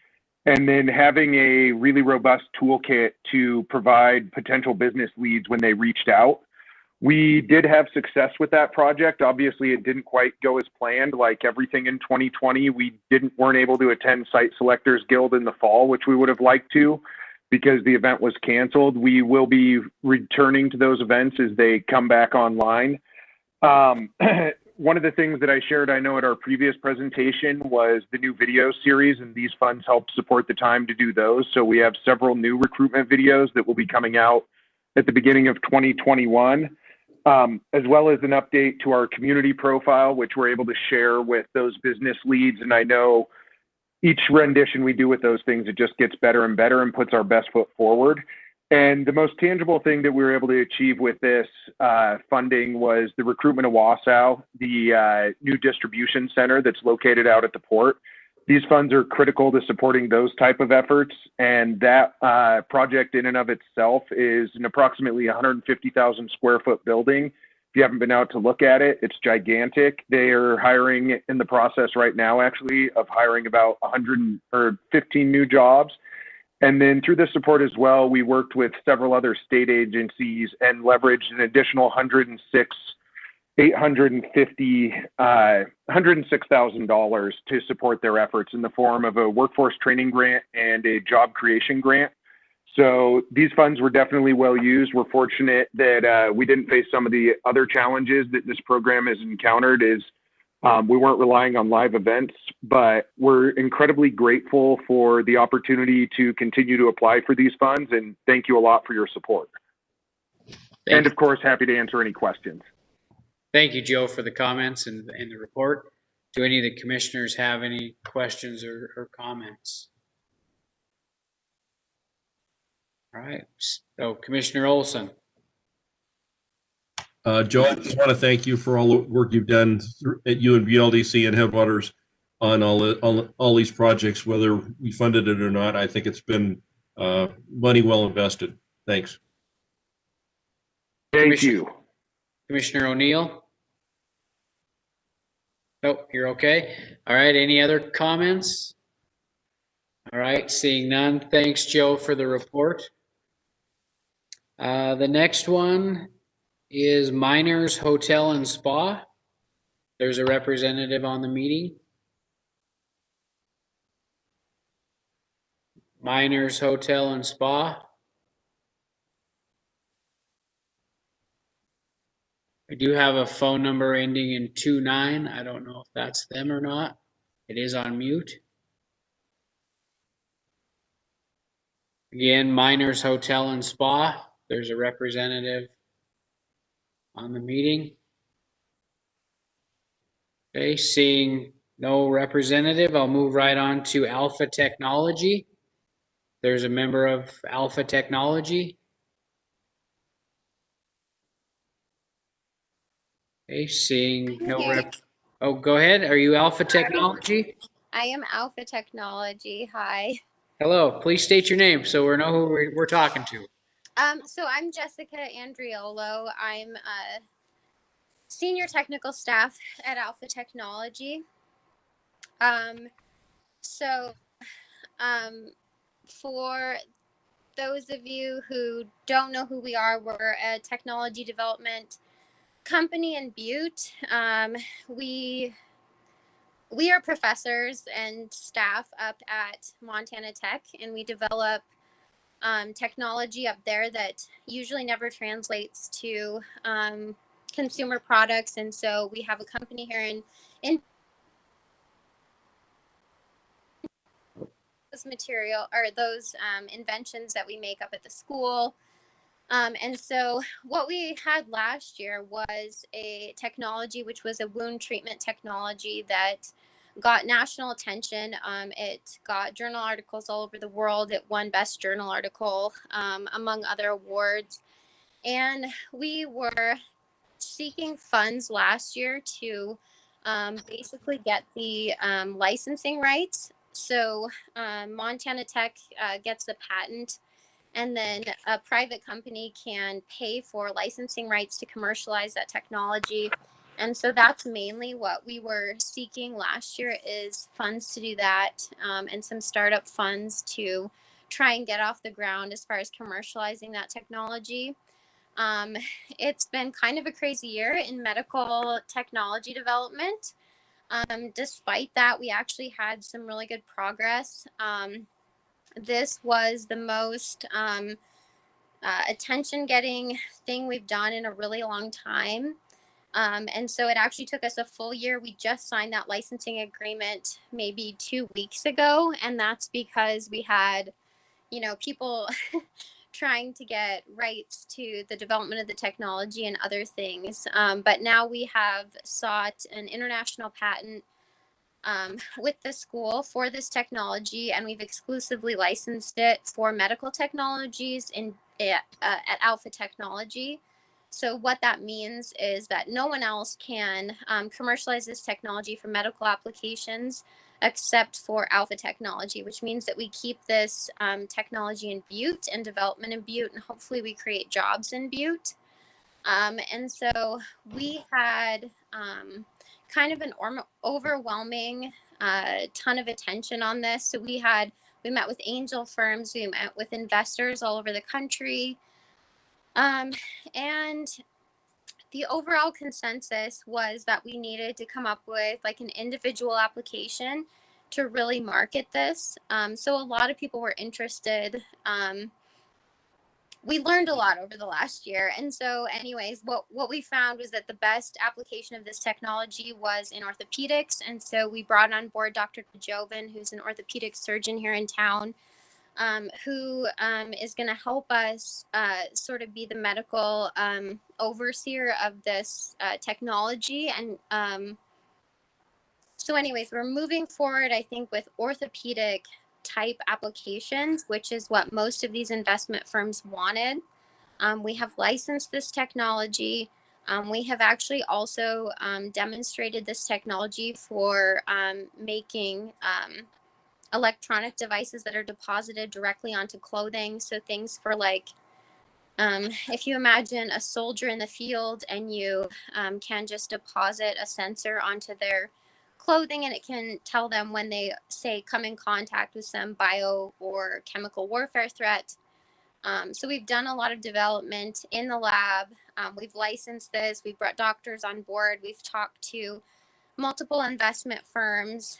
and then having a really robust toolkit to provide potential business leads when they reached out. We did have success with that project. Obviously, it didn't quite go as planned. Like everything in 2020, we weren't able to attend Site Selectors Guild in the fall, which we would have liked to because the event was canceled. We will be returning to those events as they come back online. One of the things that I shared, I know at our previous presentation, was the new video series, and these funds help support the time to do those. So we have several new recruitment videos that will be coming out at the beginning of 2021, as well as an update to our community profile, which we're able to share with those business leads. And I know each rendition we do with those things, it just gets better and better and puts our best foot forward. And the most tangible thing that we were able to achieve with this funding was the recruitment of Wausau, the new distribution center that's located out at the port. These funds are critical to supporting those type of efforts. And that project in and of itself is an approximately 150,000 square foot building. If you haven't been out to look at it, it's gigantic. They are hiring in the process right now, actually, of hiring about 115 new jobs. And then through this support as well, we worked with several other state agencies and leveraged an additional $106,000 to support their efforts in the form of a workforce training grant and a job creation grant. So these funds were definitely well used. We're fortunate that we didn't face some of the other challenges that this program has encountered, is We weren't relying on live events, but we're incredibly grateful for the opportunity to continue to apply for these funds, and thank you a lot for your support. And of course, happy to answer any questions. Thank you, Joe, for the comments and the report. Do any of the commissioners have any questions or comments? All right, so Commissioner Olson. Joe, I just want to thank you for all the work you've done at UNBLDC and Headwaters on all these projects, whether we funded it or not. I think it's been money well invested. Thanks. Thank you. Commissioner O'Neill? Nope, you're okay. All right, any other comments? All right, seeing none. Thanks, Joe, for the report. The next one is Miners Hotel and Spa. There's a representative on the meeting. Miners Hotel and Spa. I do have a phone number ending in 29. I don't know if that's them or not. It is on mute. Again, Miners Hotel and Spa. There's a representative on the meeting. Okay, seeing no representative, I'll move right on to Alpha Technology. There's a member of Alpha Technology. Okay, seeing no rep. Oh, go ahead. Are you Alpha Technology? I am Alpha Technology. Hi. Hello. Please state your name so we know who we're talking to. So I'm Jessica Andriolo. I'm senior technical staff at Alpha Technology. For those of you who don't know who we are, we're a technology development company in Butte. We are professors and staff up at Montana Tech, and we develop technology up there that usually never translates to consumer products. And so we have a company here in those material or those inventions that we make up at the school. And so what we had last year was a technology, which was a wound treatment technology that got national attention. It got journal articles all over the world. It won Best Journal Article, among other awards. And we were seeking funds last year to basically get the licensing rights. So Montana Tech gets the patent, and then a private company can pay for licensing rights to commercialize that technology. And so that's mainly what we were seeking last year, is funds to do that, and some startup funds to try and get off the ground as far as commercializing that technology. It's been kind of a crazy year in medical technology development. Despite that, we actually had some really good progress. This was the most attention-getting thing we've done in a really long time. And so it actually took us a full year. We just signed that licensing agreement maybe 2 weeks ago, and that's because we had, people trying to get rights to the development of the technology and other things. But now we have sought an international patent with the school for this technology, and we've exclusively licensed it for medical technologies at Alpha Technology. So what that means is that no one else can commercialize this technology for medical applications except for Alpha Technology, which means that we keep this technology in Butte and development in Butte, and hopefully we create jobs in Butte. And so we had kind of an overwhelming ton of attention on this. So we met with angel firms, we met with investors all over the country. And the overall consensus was that we needed to come up with like an individual application to really market this. So a lot of people were interested we learned a lot over the last year. And so anyways, what we found was that the best application of this technology was in orthopedics. And so we brought on board Dr. Jovan, who's an orthopedic surgeon here in town, who is going to help us sort of be the medical overseer of this technology. And so anyways, we're moving forward, I think, with orthopedic type applications, which is what most of these investment firms wanted. We have licensed this technology. We have actually also demonstrated this technology for making electronic devices that are deposited directly onto clothing. So things for like, if you imagine a soldier in the field and you can just deposit a sensor onto their clothing and it can tell them when they say come in contact with some bio or chemical warfare threat. So we've done a lot of development in the lab. We've licensed this. We've brought doctors on board. We've talked to multiple investment firms.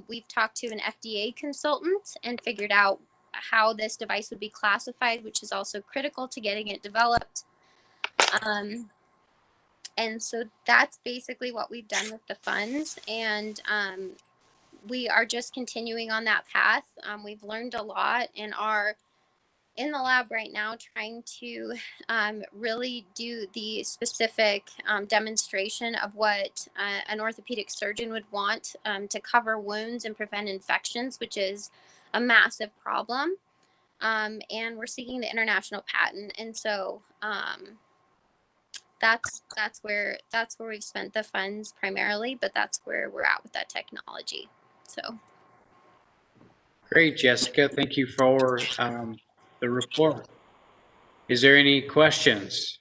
We've talked to an FDA consultant and figured out how this device would be classified, which is also critical to getting it developed. And so that's basically what we've done with the funds. And we are just continuing on that path. We've learned a lot and are in the lab right now trying to really do the specific demonstration of what an orthopedic surgeon would want to cover wounds and prevent infections, which is a massive problem. And we're seeking the international patent. And so that's where we've spent the funds primarily, but that's where we're at with that technology. So Great, Jessica. Thank you for the report. Is there any questions?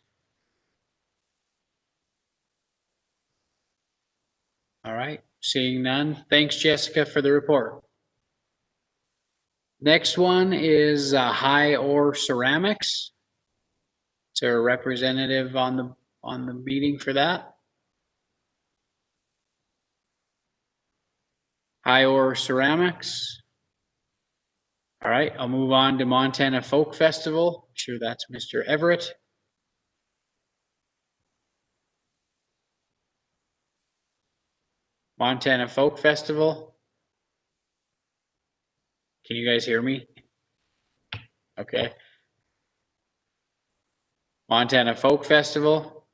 All right, seeing none. Thanks, Jessica, for the report. Next one is High Ore Ceramics. Is there a representative on the meeting for that? High Ore Ceramics. All right, I'll move on to Montana Folk Festival. I'm sure that's Mr. Everett. Montana Folk Festival. Can you guys hear me? Okay. Montana Folk Festival.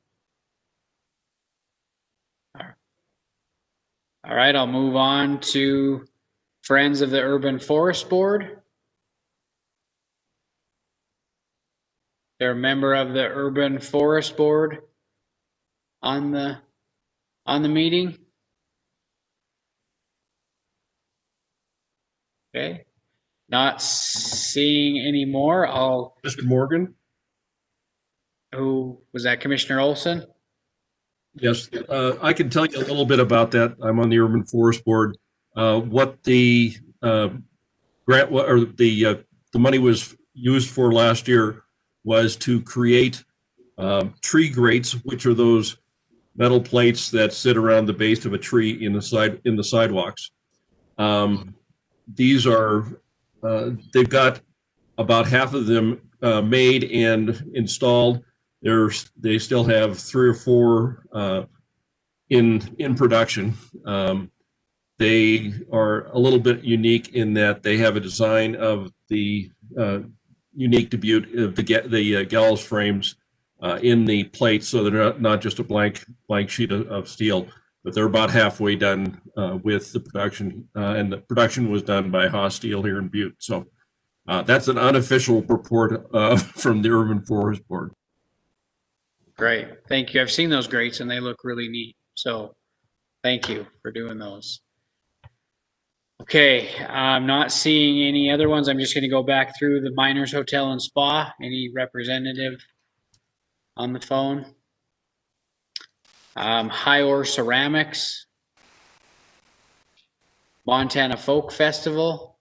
All right, I'll move on to Friends of the Urban Forest Board. They're a member of the Urban Forest Board on the meeting. Okay. Not seeing any more. Mr. Morgan? Who was that? Commissioner Olson? Yes, I can tell you a little bit about that. I'm on the Urban Forest Board. What the grant or the money was used for last year was to create tree grates, which are those metal plates that sit around the base of a tree in the sidewalks. These are they've got about half of them made and installed. They still have 3 or 4 in production. They are a little bit unique in that they have a design of the unique to Butte of the gallows frames in the plates, so they're not just a blank sheet of steel, but they're about halfway done with the production, and the production was done by Haas Steel here in Butte. So that's an unofficial report from the Urban Forest Board. Great, thank you. I've seen those grates and they look really neat. So thank you for doing those. Okay, I'm not seeing any other ones. I'm just going to go back through the Miners Hotel and Spa. Any representative on the phone? High Ore Ceramics, Montana Folk Festival,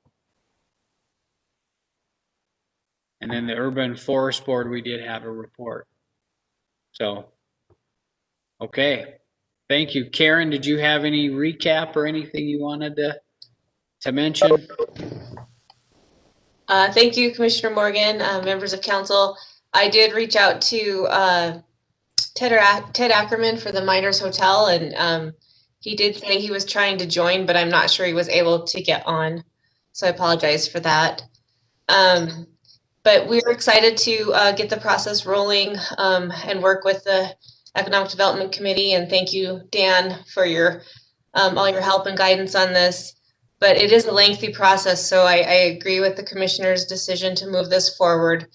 and then the Urban Forest Board, we did have a report. So, okay, thank you. Karen, did you have any recap or anything you wanted to mention? Thank you, Commissioner Morgan, members of council. I did reach out to Ted Ackerman for the Miners Hotel, and he did say he was trying to join, but I'm not sure he was able to get on. So I apologize for that. But we're excited to get the process rolling and work with the Economic Development Committee. And thank you, Dan, for your all your help and guidance on this. But it is a lengthy process, so I agree with the commissioner's decision to move this forward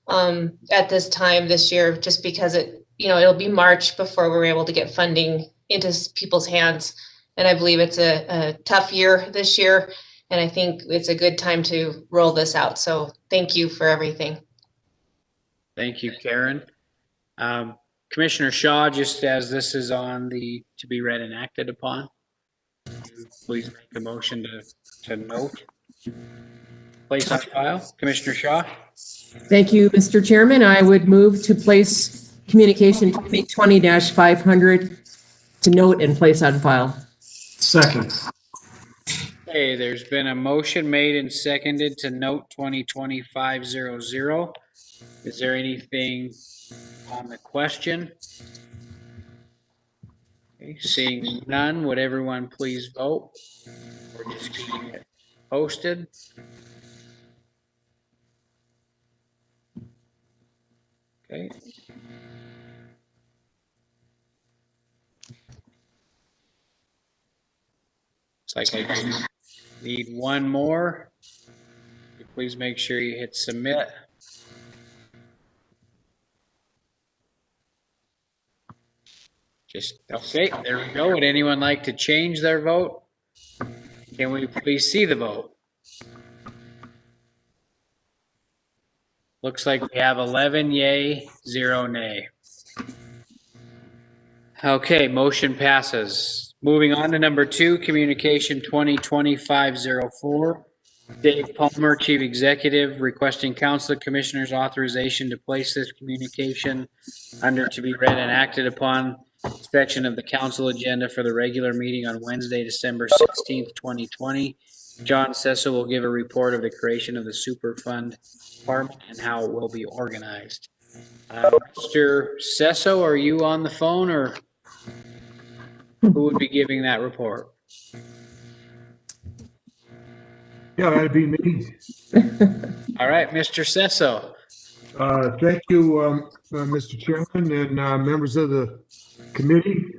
at this time this year, just because it'll be March before we're able to get funding into people's hands. And I believe it's a tough year this year, and I think it's a good time to roll this out. So thank you for everything. Thank you, Karen. Commissioner Shaw, just as this is on the to be read and acted upon, please make a motion to note, place on file. Commissioner Shaw. Thank you, Mr. Chairman. I would move to place communication 2020-500 to note and place on file. Second. Okay, there's been a motion made and seconded to note 2020-500. Is there anything on the question? Okay, seeing none, would everyone please vote? We're just keeping it posted. Okay. It's like I just need one more. Please make sure you hit submit. Okay, there we go. Would anyone like to change their vote? Can we please see the vote? Looks like we have 11 yay, 0 nay. Okay, motion passes. Moving on to number 2, communication 2020-504. Dave Palmer, Chief Executive, requesting Council of Commissioners authorization to place this communication under to be read and acted upon section of the council agenda for the regular meeting on Wednesday, December 16th, 2020. John Sesso will give a report of the creation of the Superfund Department and how it will be organized. Mr. Sesso, are you on the phone, or who would be giving that report? Yeah, that'd be me. All right, Mr. Sesso. Thank you, Mr. Chairman and members of the committee.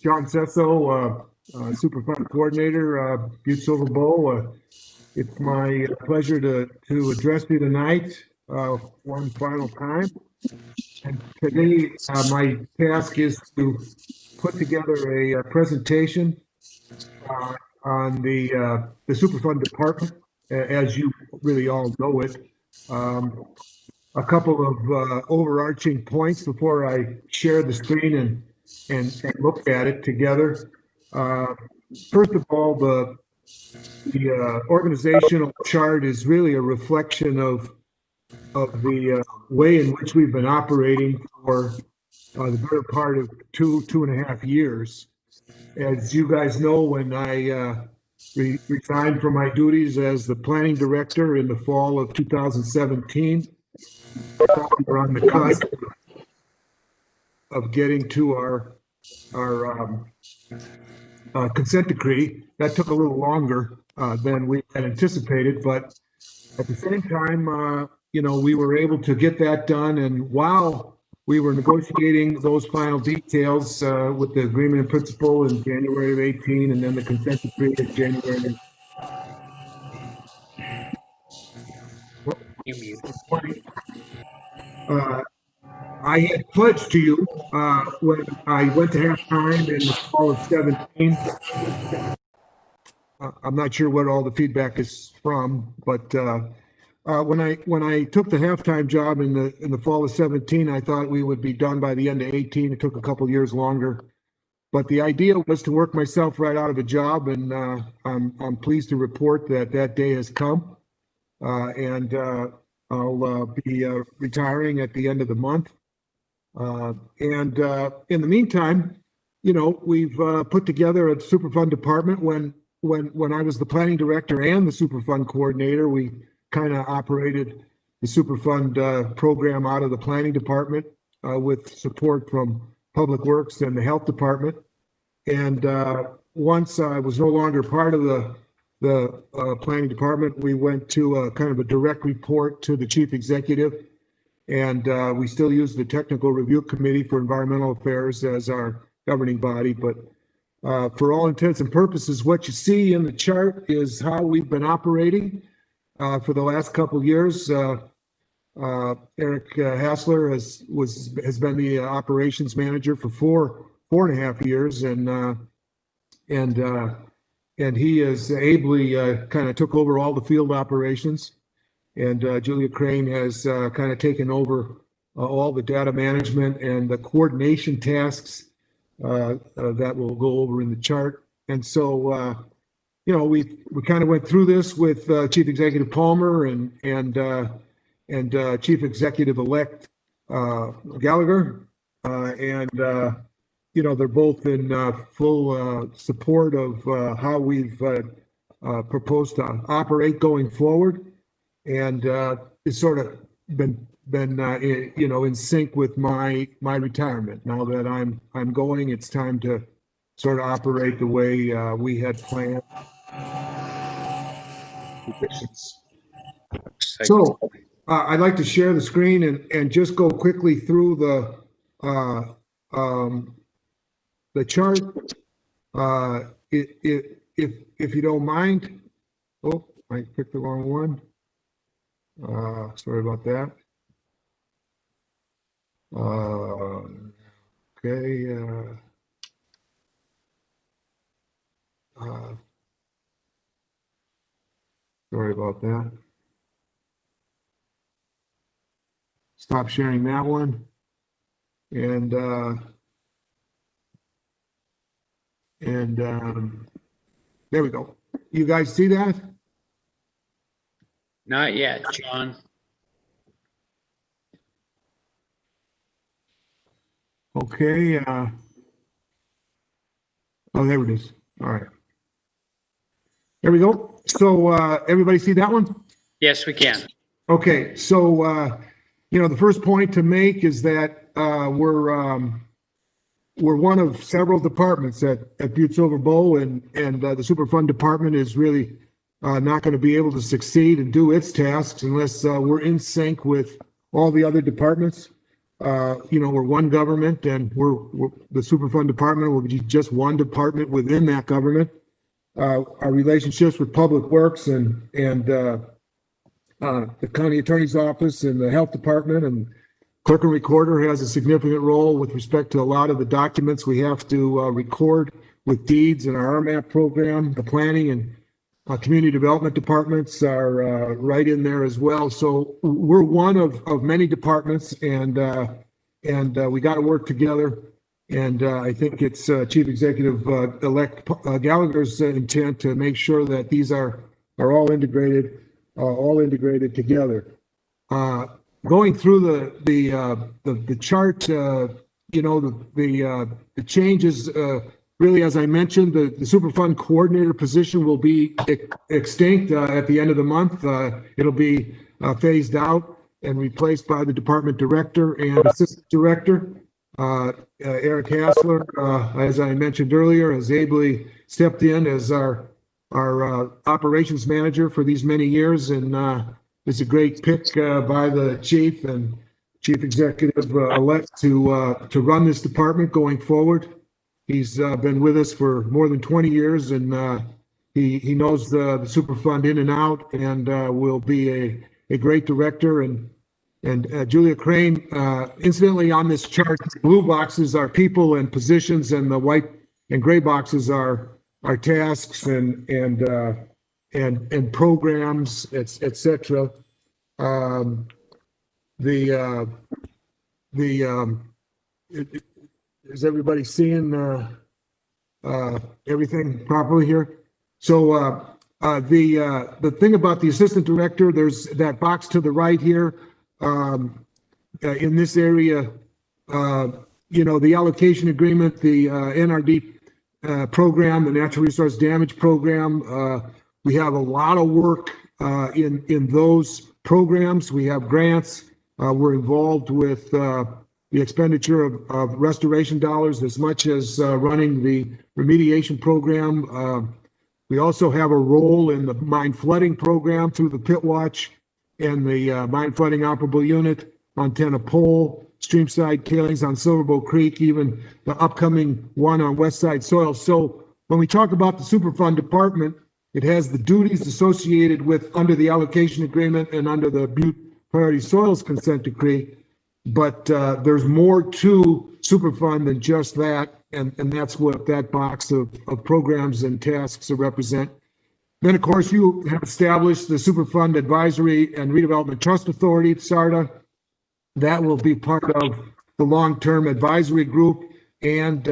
John Sesso, Superfund Coordinator, Butte-Silver Bowl. It's my pleasure to address you tonight one final time. And today, my task is to put together a presentation on the Superfund Department, as you really all know it. A couple of overarching points before I share the screen and look at it together. First of all, the organizational chart is really a reflection of the way in which we've been operating for the better part of two and a half years. As you guys know, when I resigned from my duties as the planning director in the fall of 2017, we're on the cusp of getting to our consent decree. That took a little longer than we had anticipated, but at the same time, we were able to get that done. And while we were negotiating those final details with the agreement in principle in January of 18, and then the consent decree in January of 20. I had pledged to you when I went to halftime in the fall of 17. I'm not sure what all the feedback is from, but when I took the halftime job in the fall of 17, I thought we would be done by the end of 18. It took a couple years longer, but the idea was to work myself right out of a job, and I'm pleased to report that that day has come, and I'll be retiring at the end of the month. In the meantime, we've put together a Superfund department. When I was the planning director and the Superfund coordinator, we kind of operated the Superfund program out of the planning department with support from Public Works and the Health Department. And once I was no longer part of the planning department, we went to a kind of a direct report to the chief executive. And we still use the Technical Review Committee for Environmental Affairs as our governing body. But for all intents and purposes, what you see in the chart is how we've been operating for the last couple of years. Eric Hassler has been the operations manager for four and a half years, and he has ably kind of took over all the field operations. And Julia Crane has kind of taken over all the data management and the coordination tasks that we'll go over in the chart. And so, we kind of went through this with Chief Executive Palmer and Chief Executive-elect Gallagher. They're both in full support of how we've proposed to operate going forward. And it's sort of been in sync with my retirement. Now that I'm going, it's time to sort of operate the way we had planned. So I'd like to share the screen and just go quickly through the chart. If you don't mind. Oh, I picked the wrong one. Sorry about that. Okay. Sorry about that. Stop sharing that one. And there we go. You guys see that? Not yet, John. Okay. Oh, there it is. All right. There we go. So everybody see that one? Yes, we can. Okay. So, the first point to make is that we're one of several departments at Butte-Silver Bow, and the Superfund department is really not going to be able to succeed and do its tasks unless we're in sync with all the other departments. We're one government, and we're the Superfund department will be just one department within that government. Our relationships with Public Works and the county attorney's office and the health department and clerk and recorder has a significant role with respect to a lot of the documents we have to record with deeds in our RMAP program. The planning and community development departments are right in there as well. So we're one of many departments, and we got to work together. And I think it's Chief Executive-elect Gallagher's intent to make sure that these are all integrated together. Going through the chart, the changes. Really, as I mentioned, the Superfund coordinator position will be extinct at the end of the month. It'll be phased out and replaced by the department director and assistant director. Eric Hassler, as I mentioned earlier, has ably stepped in as our operations manager for these many years, and is a great pick by the chief and chief executive elect to run this department going forward. He's been with us for more than 20 years, and he knows the Superfund in and out, and will be a great director. And Julia Crane, incidentally, on this chart, the blue boxes are people and positions, and the white and gray boxes are tasks and programs, etc. Is everybody seeing everything properly here? So the thing about the assistant director, there's that box to the right here. In this area, the allocation agreement, the NRD program, the natural resource damage program, we have a lot of work in those programs, we have grants. We're involved with the expenditure of restoration dollars as much as running the remediation program. We also have a role in the mine flooding program through the Pit Watch and the mine flooding operable unit, Montana Pole, Streamside Tailings on Silverbow Creek, even the upcoming one on West Side Soil. So when we talk about the Superfund department, it has the duties associated with under the allocation agreement and under the Butte Priority Soils consent decree. But there's more to Superfund than just that. And that's what that box of programs and tasks represent. Then, of course, you have established the Superfund Advisory and Redevelopment Trust Authority, SARTA. That will be part of the long-term advisory group and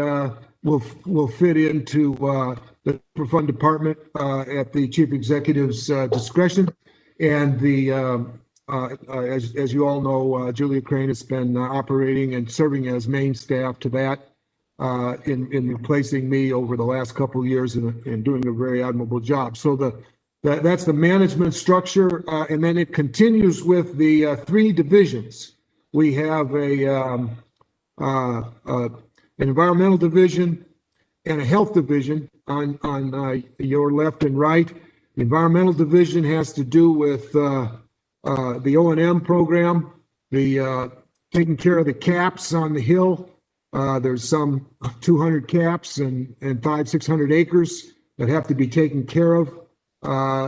will fit into the Superfund department at the chief executive's discretion. And the as you all know, Julia Crane has been operating and serving as main staff to that in replacing me over the last couple of years and doing a very admirable job. So that's the management structure, and then it continues with the three divisions. We have an environmental division and a health division on your left and right. The environmental division has to do with the O&M program, the taking care of the caps on the hill. There's some 200 caps and 600 acres that have to be taken care of.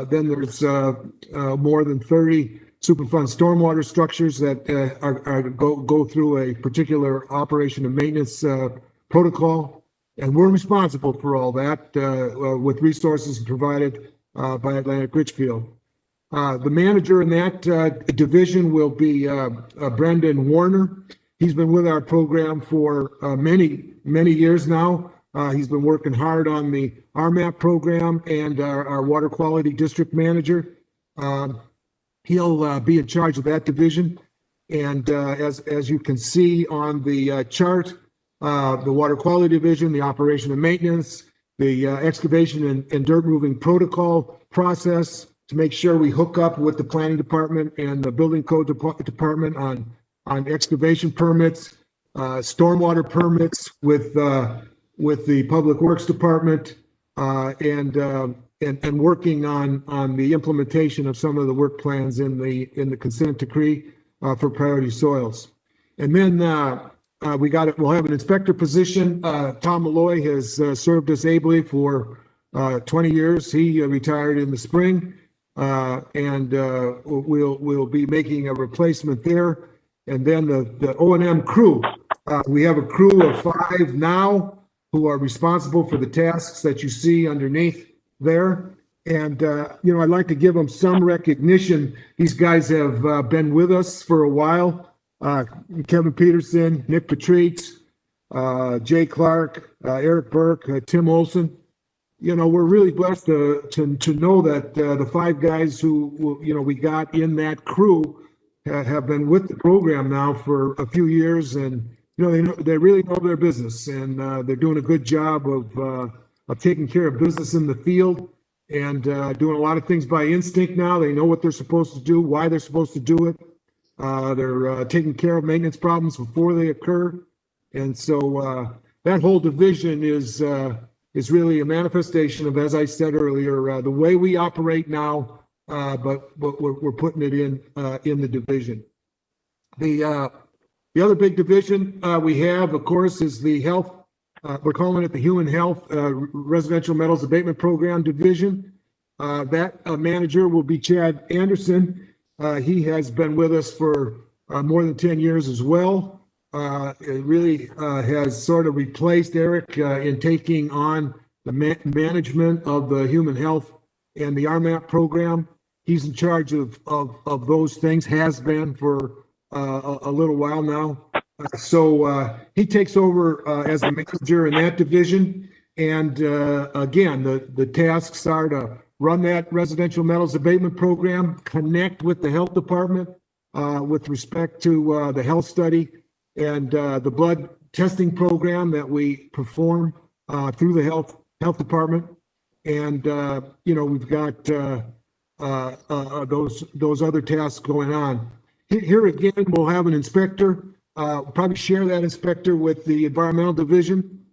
Then there's more than 30 Superfund stormwater structures that go through a particular operation and maintenance protocol, and we're responsible for all that with resources provided by Atlantic Richfield. The manager in that division will be Brendan Warner. He's been with our program for many years now. He's been working hard on the RMAP program and our water quality district manager. He'll be in charge of that division. And as you can see on the chart, the water quality division, the operation and maintenance, the excavation and dirt moving protocol process to make sure we hook up with the planning department and the building code department on excavation permits, stormwater permits with the public works department, and working on the implementation of some of the work plans in the consent decree for priority soils. And then we'll have an inspector position. Tom Malloy has served us ably for 20 years. He retired in the spring, and we'll be making a replacement there. And then the O&M crew. We have a crew of 5 now who are responsible for the tasks that you see underneath there. And, I'd like to give them some recognition. These guys have been with us for a while. Kevin Peterson, Nick Patrice, Jay Clark, Eric Burke, Tim Olson. We're really blessed to know that the 5 guys who, we got in that crew have been with the program now for a few years, and they really know their business, and they're doing a good job of taking care of business in the field and doing a lot of things by instinct now. They know what they're supposed to do, why they're supposed to do it. They're taking care of maintenance problems before they occur, and so that whole division is really a manifestation of, as I said earlier, the way we operate now. But we're putting it in the division. The other big division we have, of course, is the health. We're calling it the Human Health Residential Metals Abatement Program Division. That manager will be Chad Anderson. He has been with us for more than 10 years as well. It really has sort of replaced Eric in taking on the management of the human health and the RMAP program. He's in charge of those things, has been for a little while now. So he takes over as the manager in that division. And again, the tasks are to run that residential metals abatement program, connect with the health department with respect to the health study and the blood testing program that we perform through the health department. And, we've got those other tasks going on. Here again, we'll have an inspector, probably share that inspector with the environmental division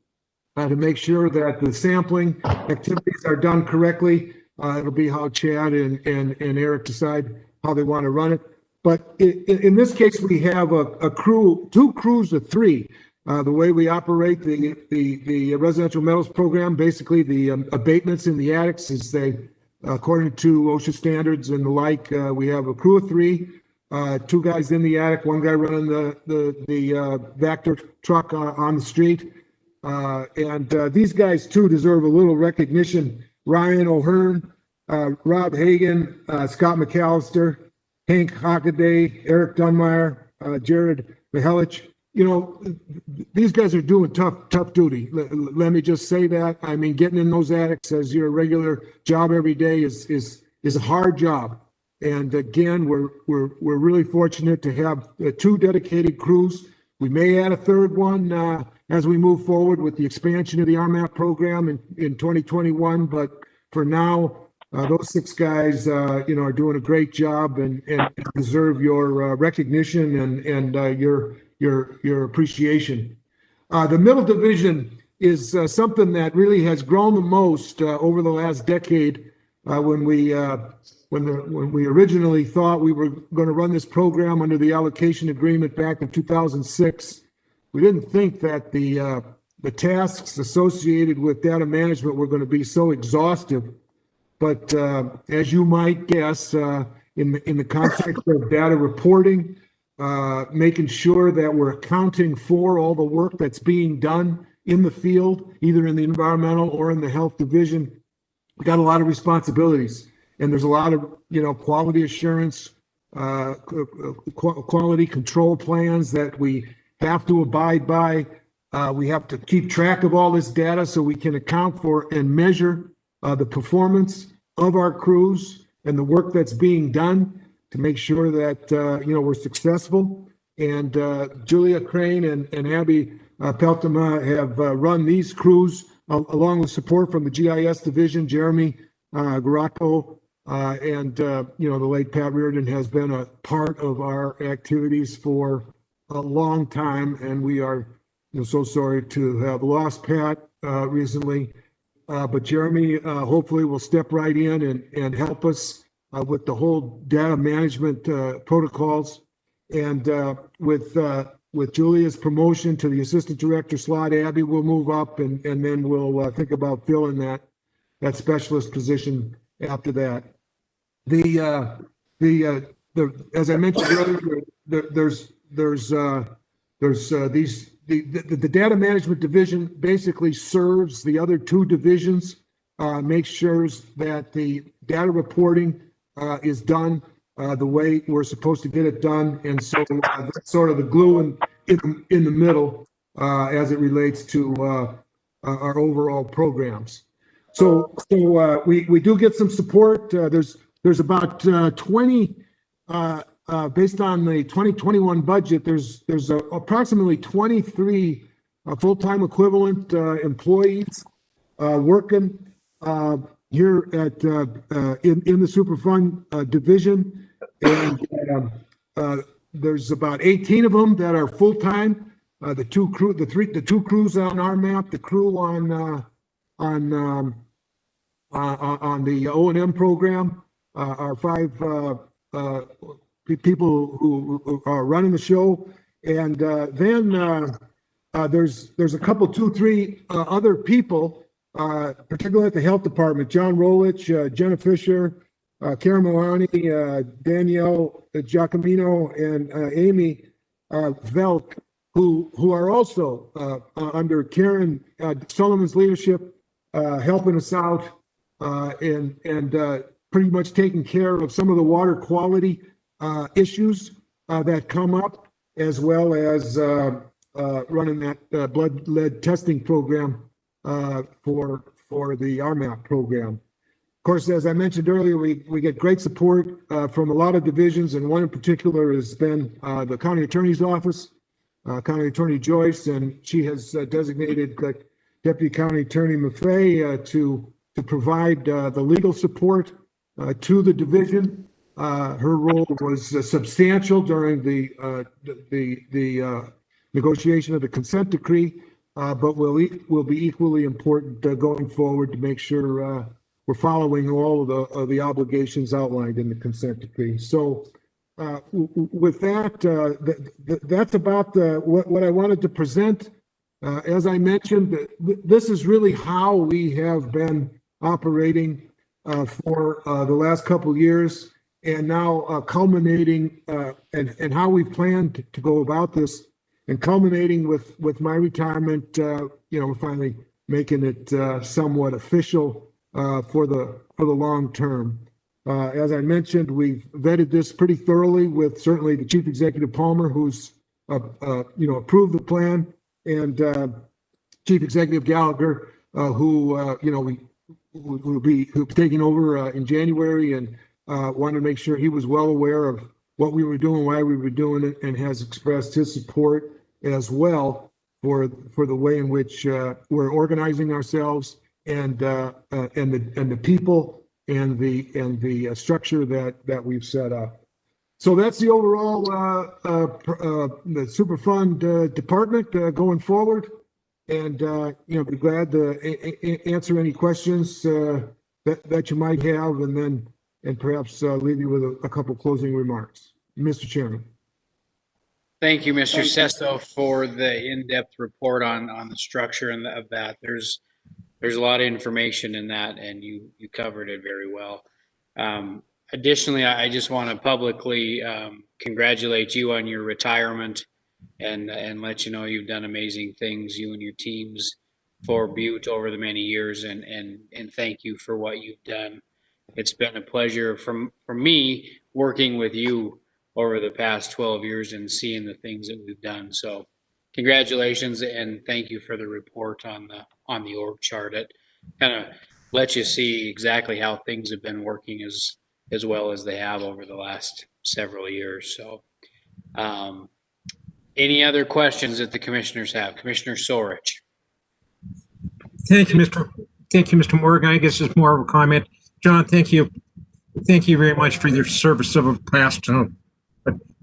to make sure that the sampling activities are done correctly. It'll be how Chad and Eric decide how they want to run it. But in this case, we have a crew, 2 crews of 3. The way we operate the residential metals program, basically the abatements in the attics is according to OSHA standards and the like, we have a crew of 3, 2 guys in the attic, 1 guy running the Vector truck on the street. And these guys too deserve a little recognition. Ryan O'Hearn, Rob Hagan, Scott McAllister, Hank Hockaday, Eric Dunmeyer, Jared Mihelich. You know, these guys are doing tough duty. Let me just say that. I mean, getting in those attics as your regular job every day is a hard job. And again, we're really fortunate to have 2 dedicated crews. We may add a 3rd one as we move forward with the expansion of the RMAP program in 2021. But for now, those 6 guys, you know, are doing a great job and deserve your recognition and your appreciation. The middle division is something that really has grown the most over the last decade. When we originally thought we were going to run this program under the allocation agreement back in 2006, we didn't think that the tasks associated with data management were going to be so exhaustive. But as you might guess, in the context of data reporting, making sure that we're accounting for all the work that's being done in the field, either in the environmental or in the health division, we got a lot of responsibilities. And there's a lot of, you know, quality assurance, quality control plans that we have to abide by. We have to keep track of all this data so we can account for and measure the performance of our crews and the work that's being done to make sure that, you know, we're successful. And Julia Crane and Abby Peltema have run these crews along with support from the GIS division. Jeremy Garacco and, you know, the late Pat Reardon has been a part of our activities for a long time. And we are, you know, so sorry to have lost Pat recently. But Jeremy hopefully will step right in and help us with the whole data management protocols. And with Julia's promotion to the assistant director slot, Abby will move up, and then we'll think about filling that specialist position after that. As I mentioned earlier, the data management division basically serves the other 2 divisions, makes sure that the data reporting is done the way we're supposed to get it done. And so that's sort of the glue in the middle as it relates to our overall programs. So we do get some support. There's about 20, based on the 2021 budget, there's approximately 23 full-time equivalent employees working here at in the Superfund division, and there's about 18 of them that are full-time. The 2 crews on RMAP, the crew on the O&M program, our 5 people who are running the show, and then there's a couple, 2, 3 other people. Particularly at the health department, John Rolich, Jenna Fisher, Karen Milani, Danielle Giacomino, and Amy Velk, who are also under Karen Sullivan's leadership, helping us out and pretty much taking care of some of the water quality issues that come up, as well as running that blood lead testing program for the RMAP program. Of course, as I mentioned earlier, we get great support from a lot of divisions, and one in particular has been the county attorney's office, County Attorney Joyce, and she has designated Deputy County Attorney Maffei to provide the legal support to the division. Her role was substantial during the negotiation of the consent decree, but will be equally important going forward to make sure we're following all of the obligations outlined in the consent decree. So with that, that's about what I wanted to present. As I mentioned, this is really how we have been operating for the last couple of years, and now culminating and how we plan to go about this, and culminating with my retirement. We're finally making it somewhat official for the long term. As I mentioned, we've vetted this pretty thoroughly with certainly the Chief Executive Palmer, who's approved the plan, and Chief Executive Gallagher, who will be taking over in January, and wanted to make sure he was well aware of what we were doing, why we were doing it, and has expressed his support as well for the way in which we're organizing ourselves, and the people and the structure that we've set up. So that's the overall the Superfund department going forward, and be glad to answer any questions that you might have, and perhaps leave you with a couple closing remarks. Mr. Chairman. Thank you, Mr. Sesso, for the in-depth report on the structure of that. There's a lot of information in that, and you covered it very well. Additionally, I just want to publicly congratulate you on your retirement, and let you know you've done amazing things, you and your teams, for Butte over the many years, and thank you for what you've done. It's been a pleasure for me working with you over the past 12 years and seeing the things that we've done. So congratulations, and thank you for the report on the org chart. It kind of lets you see exactly how things have been working as well as they have over the last several years. So any other questions that the commissioners have? Commissioner Sorich. Thank you, Mr. Morgan. I guess it's more of a comment. John, thank you. Thank you very much for your service over the past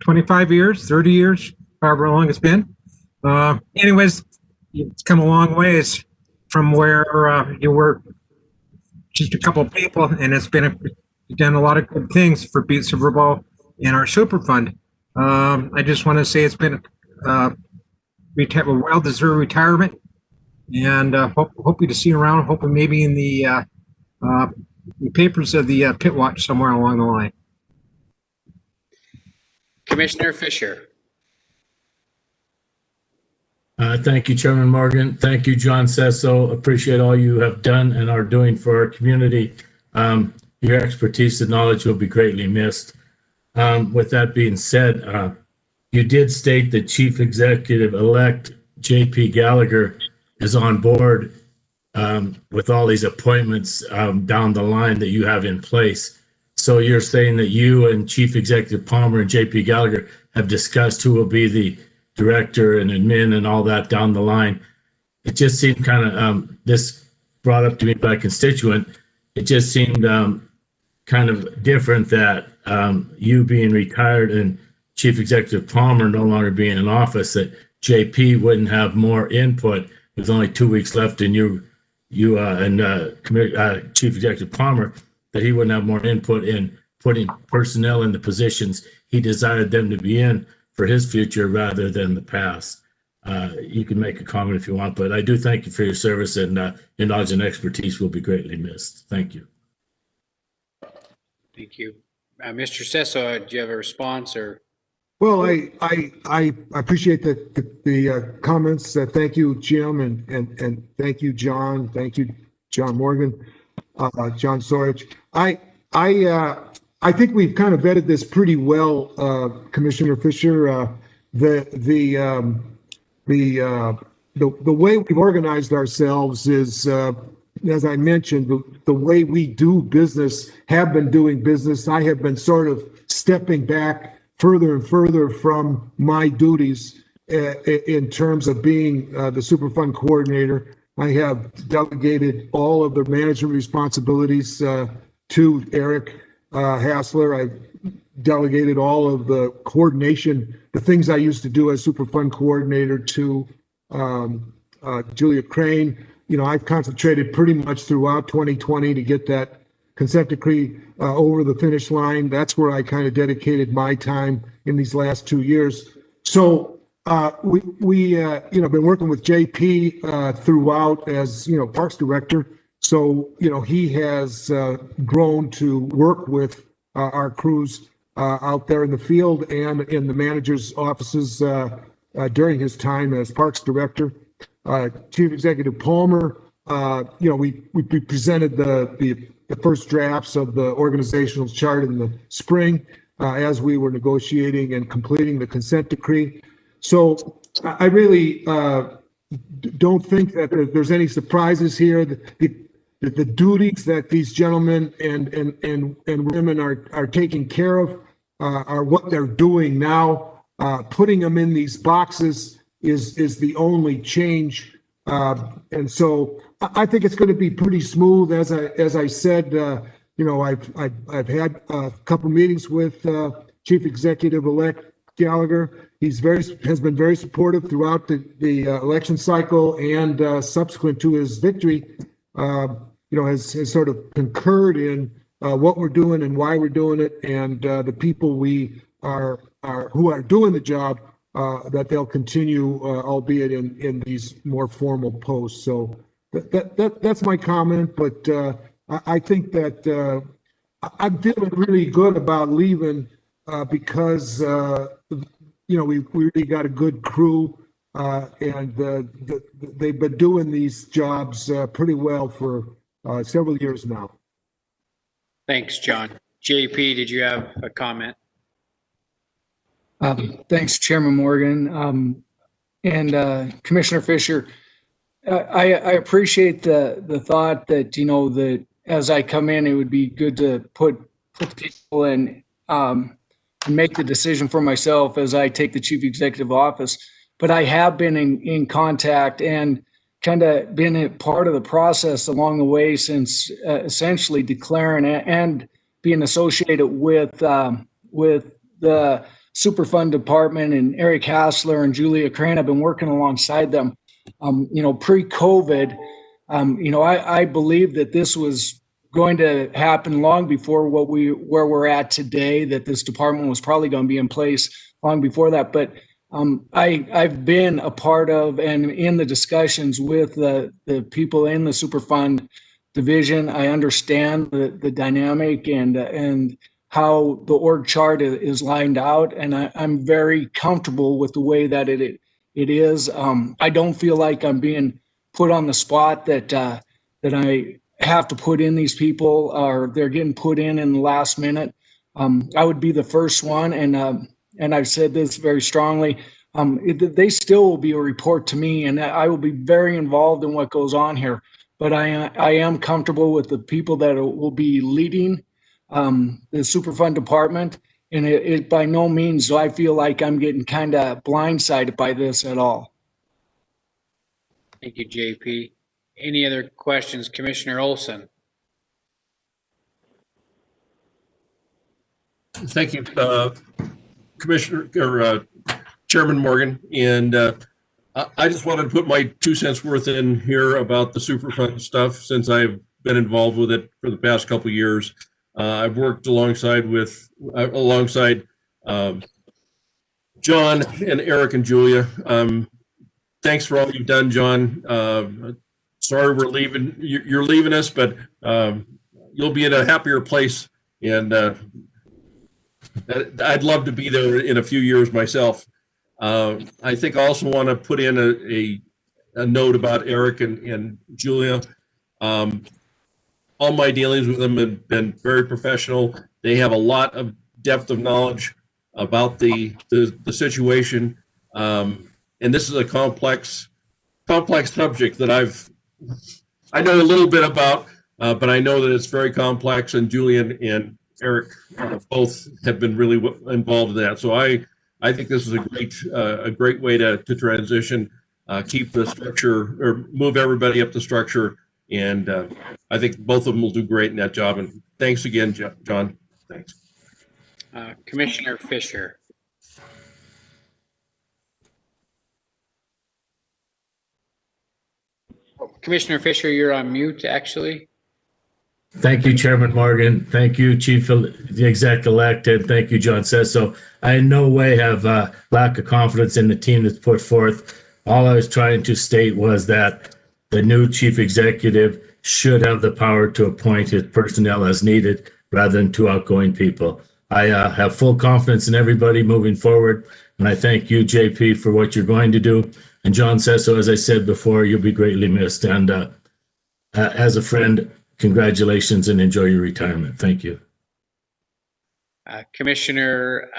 25 years, 30 years, however long it's been. Anyways, it's come a long ways from where you were just a couple of people, and you've done a lot of good things for Butte-Silver Bowl and our Superfund. I just want to say it's been a well-deserved retirement, and hoping to see you around, hoping maybe in the papers of the Pit Watch somewhere along the line. Commissioner Fisher. Thank you, Chairman Morgan. Thank you, John Sesso. Appreciate all you have done and are doing for our community. Your expertise and knowledge will be greatly missed. With that being said, you did state that Chief Executive-elect J.P. Gallagher is on board with all these appointments down the line that you have in place. So you're saying that you and Chief Executive Palmer and J.P. Gallagher have discussed who will be the director and admin and all that down the line. It just seemed kind of, this brought up to me by a constituent, it just seemed kind of different that you being retired and Chief Executive Palmer no longer being in office, that JP wouldn't have more input with only 2 weeks left, and you and Chief Executive Palmer, that he wouldn't have more input in putting personnel in the positions he desired them to be in for his future rather than the past. You can make a comment if you want, but I do thank you for your service, and your knowledge and expertise will be greatly missed. Thank you. Thank you. Mr. Sesso, do you have a response or? Well, I appreciate the comments. Thank you, Jim, and thank you, John. Thank you, John Morgan, John Sorich. I think we've kind of vetted this pretty well, Commissioner Fisher. The way we've organized ourselves is, as I mentioned, the way we do business, have been doing business. I have been sort of stepping back further and further from my duties in terms of being the Superfund coordinator. I have delegated all of the management responsibilities to to Eric Hassler. I delegated all of the coordination, the things I used to do as Superfund coordinator to Julia Crane. You know, I've concentrated pretty much throughout 2020 to get that consent decree over the finish line. That's where I kind of dedicated my time in these last 2 years. So we been working with JP throughout as, Parks Director. So, he has grown to work with our crews out there in the field and in the manager's offices during his time as Parks Director. Chief Executive Palmer, we presented the first drafts of the organizational chart in the spring as we were negotiating and completing the consent decree. So I really don't think that there's any surprises here. The duties that these gentlemen and women are taking care of are what they're doing now. Putting them in these boxes is the only change. And so I think it's going to be pretty smooth. As I said, I've had a couple meetings with Chief Executive-elect Gallagher. Has been very supportive throughout the election cycle and subsequent to his victory. Has sort of concurred in what we're doing and why we're doing it, and the people who are doing the job that they'll continue, albeit in these more formal posts. So that's my comment. But I think that I'm feeling really good about leaving because we really got a good crew, and they've been doing these jobs pretty well for several years now. Thanks, John. JP, did you have a comment? Thanks, Chairman Morgan. And Commissioner Fisher, I appreciate the thought that, that as I come in, it would be good to put the people in and make the decision for myself as I take the chief executive office. But I have been in contact and kind of been a part of the process along the way since essentially declaring and being associated with the Superfund department and Eric Hassler and Julia Crane. I've been working alongside them. Pre-COVID, I believe that this was going to happen long before where we're at today, that this department was probably going to be in place long before that. But I've been a part of and in the discussions with the people in the Superfund division. I understand the dynamic and how the org chart is lined out, and I'm very comfortable with the way that it is. I don't feel like I'm being put on the spot that I have to put in these people or they're getting put in the last minute. I would be the first one, and I've said this very strongly. They still will be a report to me, and I will be very involved in what goes on here. But I am comfortable with the people that will be leading the Superfund department, and it by no means do I feel like I'm getting kind of blindsided by this at all. Thank you, JP. Any other questions, Commissioner Olson? Thank you, Commissioner or Chairman Morgan. And I just wanted to put my 2 cents worth in here about the Superfund stuff since I've been involved with it for the past couple of years. I've worked alongside John and Eric and Julia. Thanks for all you've done, John. Sorry we're leaving. You're leaving us, but you'll be in a happier place. And I'd love to be there in a few years myself. I think I also want to put in a note about Eric and Julia. All my dealings with them have been very professional. They have a lot of depth of knowledge about the situation. And this is a complex subject that I know a little bit about, but I know that it's very complex, and Julia and Eric both have been really involved in that. So I think this is a great way to transition, keep the structure or move everybody up the structure And I think both of them will do great in that job. And thanks again, John. Thanks. Commissioner Fisher. Commissioner Fisher, you're on mute, actually. Thank you, Chairman Morgan. Thank you, Chief, the Exec-elect, and thank you, John Sesso. I in no way have lack of confidence in the team that's put forth. All I was trying to state was that the new Chief Executive should have the power to appoint his personnel as needed rather than two outgoing people. I have full confidence in everybody moving forward, and I thank you, JP, for what you're going to do. And John Sesso, as I said before, you'll be greatly missed. And as a friend, congratulations and enjoy your retirement. Thank you. Commissioner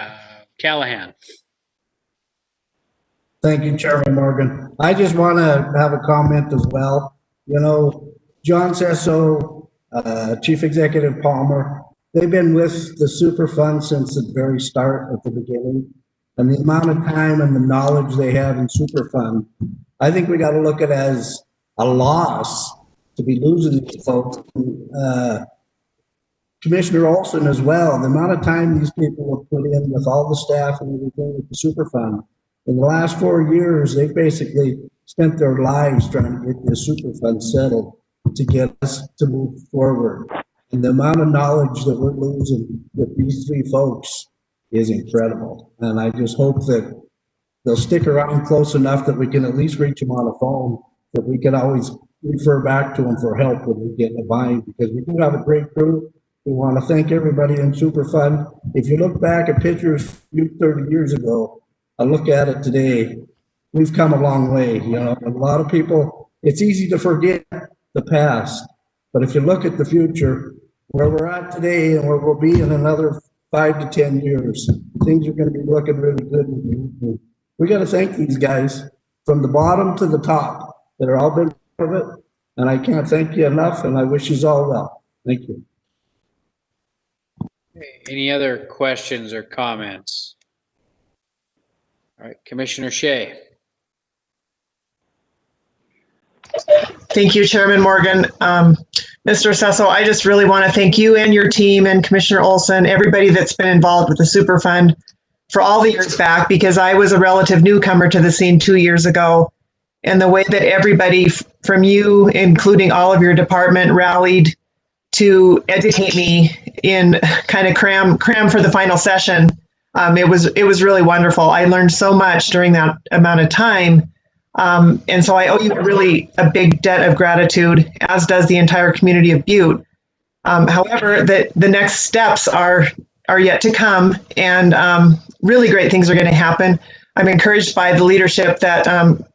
Callahan. Thank you, Chairman Morgan. I just want to have a comment as well. You know, John Sesso, Chief Executive Palmer, they've been with the Superfund since the very start at the beginning. And the amount of time and the knowledge they have in Superfund, I think we got to look at it as a loss to be losing these folks. Commissioner Olson as well, the amount of time these people have put in with all the staff and everything with the Superfund. In the last 4 years, they've basically spent their lives trying to get this Superfund settled to get us to move forward. And the amount of knowledge that we're losing with these three folks is incredible. And I just hope that they'll stick around close enough that we can at least reach them on the phone, that we can always refer back to them for help when we get in a bind, because we do have a great crew. We want to thank everybody in Superfund. If you look back at pictures 30 years ago, I look at it today, we've come a long way. You know, a lot of people, it's easy to forget the past, but if you look at the future, where we're at today and where we'll be in another 5 to 10 years, things are going to be looking really good. We got to thank these guys from the bottom to the top that are all been part of it. And I can't thank you enough, and I wish you all well. Thank you. Any other questions or comments? All right, Commissioner Shea. Thank you, Chairman Morgan. Mr. Sesso, I just really want to thank you and your team and Commissioner Olson, everybody that's been involved with the Superfund for all the years back, because I was a relative newcomer to the scene 2 years ago. And the way that everybody from you, including all of your department, rallied to educate me in kind of cram for the final session, it was really wonderful. I learned so much during that amount of time. And so I owe you really a big debt of gratitude, as does the entire community of Butte. However, the next steps are yet to come, and really great things are going to happen. I'm encouraged by the leadership that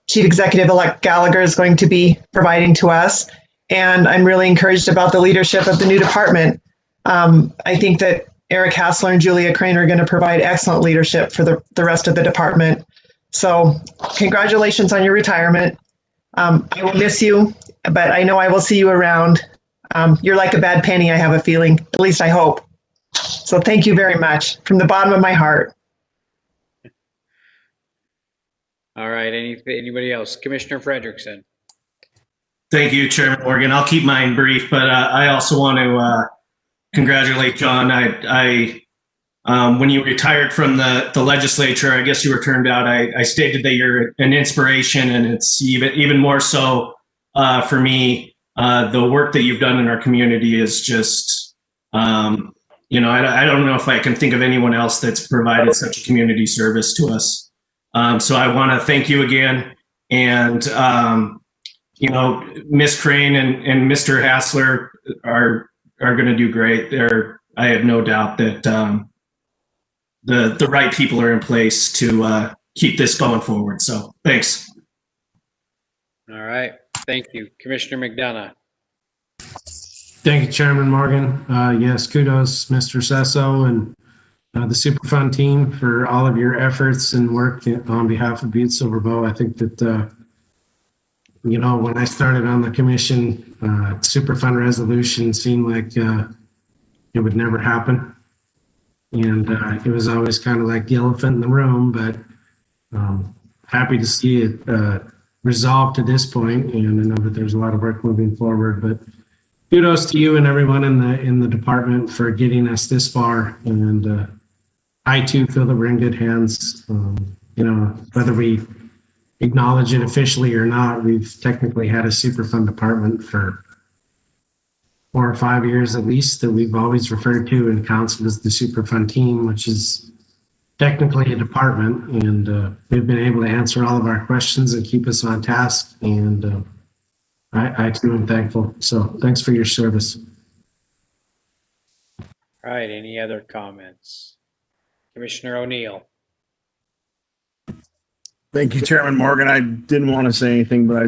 Chief Executive-elect Gallagher is going to be providing to us, and I'm really encouraged about the leadership of the new department. I think that Eric Hassler and Julia Crane are going to provide excellent leadership for the rest of the department. So congratulations on your retirement. I will miss you, but I know I will see you around. You're like a bad penny, I have a feeling. At least I hope. So thank you very much from the bottom of my heart. All right, anybody else? Commissioner Frederickson. Thank you, Chairman Morgan. I'll keep mine brief, but I also want to congratulate John. When you retired from the legislature, I guess you were turned out. I stated that you're an inspiration, and it's even more so for me. The work that you've done in our community is just, I don't know if I can think of anyone else that's provided such a community service to us. So I want to thank you again, and Miss Crane and Mr. Hassler are going to do great. I have no doubt that the right people are in place to keep this going forward. So thanks. All right. Thank you. Commissioner McDonough. Thank you, Chairman Morgan. Yes, kudos, Mr. Sesso and the Superfund team for all of your efforts and work on behalf of Butte-Silver Bow. I think that, when I started on the commission, Superfund resolution seemed like it would never happen. And it was always kind of like the elephant in the room, but happy to see it resolved to this point, and I know that there's a lot of work moving forward, but kudos to you and everyone in the department for getting us this far. And I too feel that we're in good hands. Whether we acknowledge it officially or not, we've technically had a Superfund department for 4 or 5 years at least, that we've always referred to in council as the Superfund team, which is technically a department. And they've been able to answer all of our questions and keep us on task. And I too am thankful. So thanks for your service. All right, any other comments? Commissioner O'Neill. Thank you, Chairman Morgan. I didn't want to say anything, but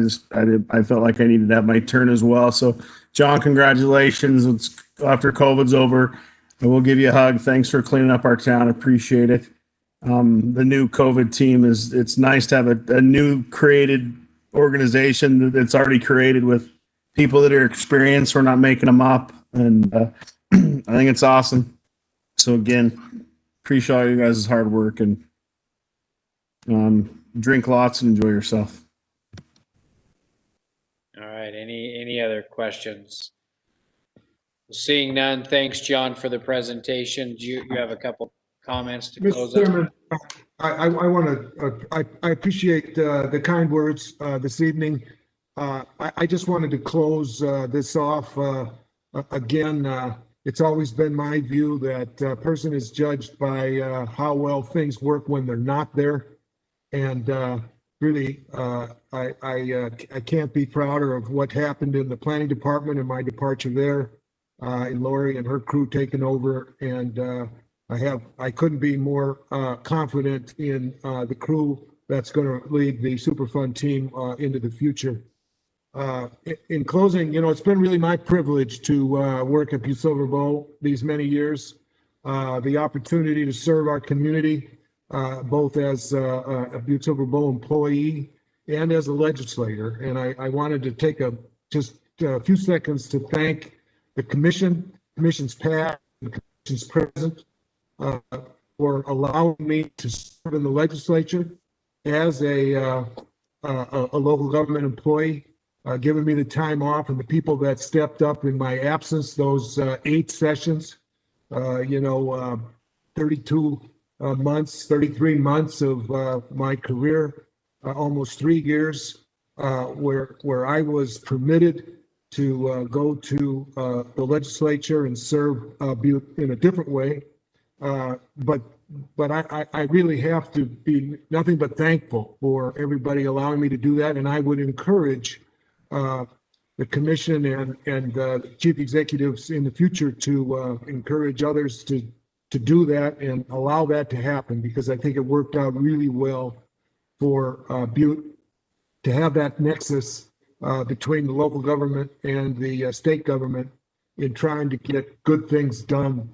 I felt like I needed to have my turn as well. So, John, congratulations. It's after COVID's over. I will give you a hug. Thanks for cleaning up our town. Appreciate it. The new COVID team it's nice to have a new created organization that's already created with people that are experienced. We're not making them up. And I think it's awesome. So again, appreciate all you guys' hard work, and drink lots and enjoy yourself. All right, any other questions? Seeing none, thanks, John, for the presentation. Do you have a couple comments to close Mr. out? Chairman, I appreciate the kind words this evening. I just wanted to close this off. Again, it's always been my view that a person is judged by how well things work when they're not there. And really, I can't be prouder of what happened in the planning department and my departure there, and Lori and her crew taking over. And I couldn't be more confident in the crew that's going to lead the Superfund team into the future. In closing, it's been really my privilege to work at Butte-Silver Bowl these many years. The opportunity to serve our community, both as a Butte-Silver Bowl employee and as a legislator. And I wanted to take just a few seconds to thank the commission's past, the commission's present, for allowing me to serve in the legislature as a local government employee, giving me the time off, and the people that stepped up in my absence, those 8 sessions, 32 months, 33 months of my career, almost 3 years, where I was permitted to go to the legislature and serve Butte in a different way. But I really have to be nothing but thankful for everybody allowing me to do that. And I would encourage the commission and the chief executives in the future to encourage others to do that and allow that to happen, because I think it worked out really well for Butte to have that nexus between the local government and the state government in trying to get good things done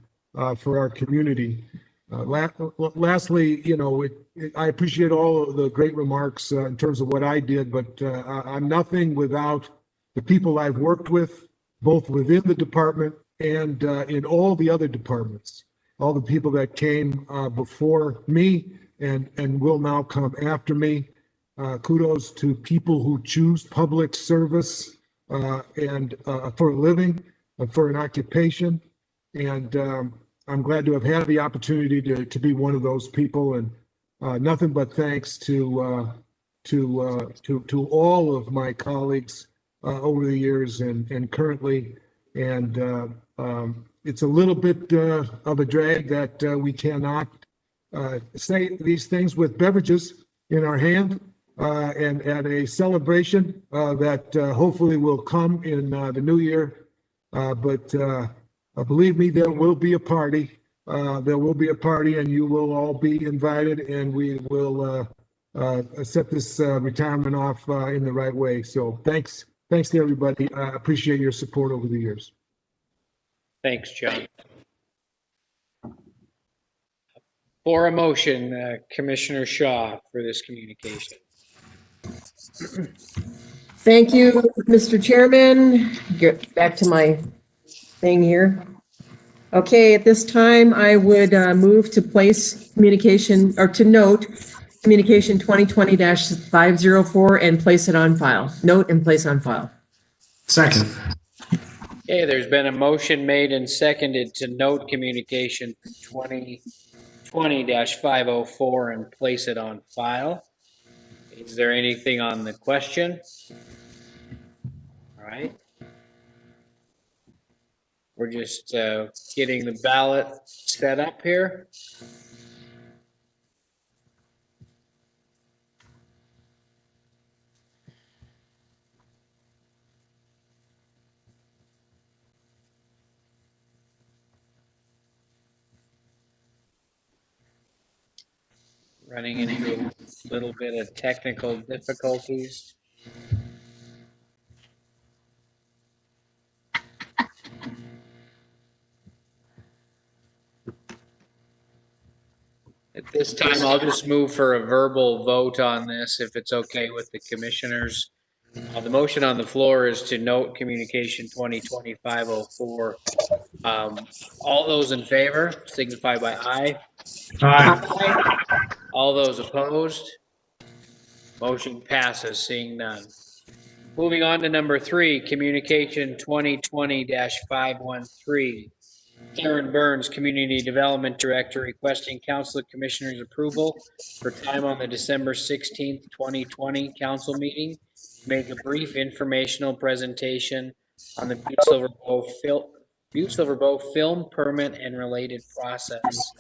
for our community. Lastly, I appreciate all of the great remarks in terms of what I did, but I'm nothing without the people I've worked with, both within the department and in all the other departments, all the people that came before me and will now come after me. Kudos to people who choose public service and for a living, for an occupation. And I'm glad to have had the opportunity to be one of those people, and nothing but thanks to all of my colleagues over the years and currently. And it's a little bit of a drag that we cannot say these things with beverages in our hand and at a celebration that hopefully will come in the new year. But believe me, there will be a party. There will be a party, and you will all be invited, and we will set this retirement off in the right way. So thanks to everybody. I appreciate your support over the years. Thanks, John. For a motion, Commissioner Shaw, for this communication. Thank you, Mr. Chairman. Get back to my thing here. Okay, at this time, I would move to place communication, or to note Communication 2020-504 and place it on file. Note and place on file. Second. Okay, there's been a motion made and seconded to note communication 2020-504 and place it on file. Is there anything on the question? All right. We're just getting the ballot set up here. Running into a little bit of technical difficulties. At this time, I'll just move for a verbal vote on this, if it's okay with the commissioners. The motion on the floor is to note communication 2020-504. All those in favor signify by aye. Aye. All those opposed? Motion passes, seeing none. Moving on to number 3, communication 2020-513. Karen Burns, Community Development Director, requesting Council of Commissioners approval for time on the December 16th, 2020 council meeting to make a brief informational presentation on the Butte-Silver Bow film permit and related process.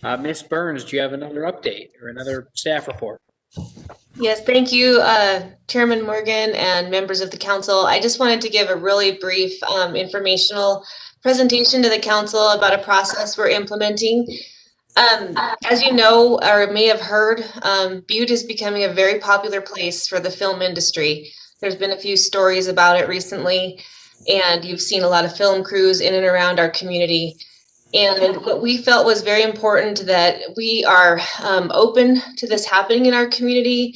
Ms. Burns, do you have another update or another staff report? Yes, thank you, Chairman Morgan and members of the council. I just wanted to give a really brief informational presentation to the council about a process we're implementing. As you know, or may have heard, Butte is becoming a very popular place for the film industry. There's been a few stories about it recently, and you've seen a lot of film crews in and around our community. And what we felt was very important that we are open to this happening in our community,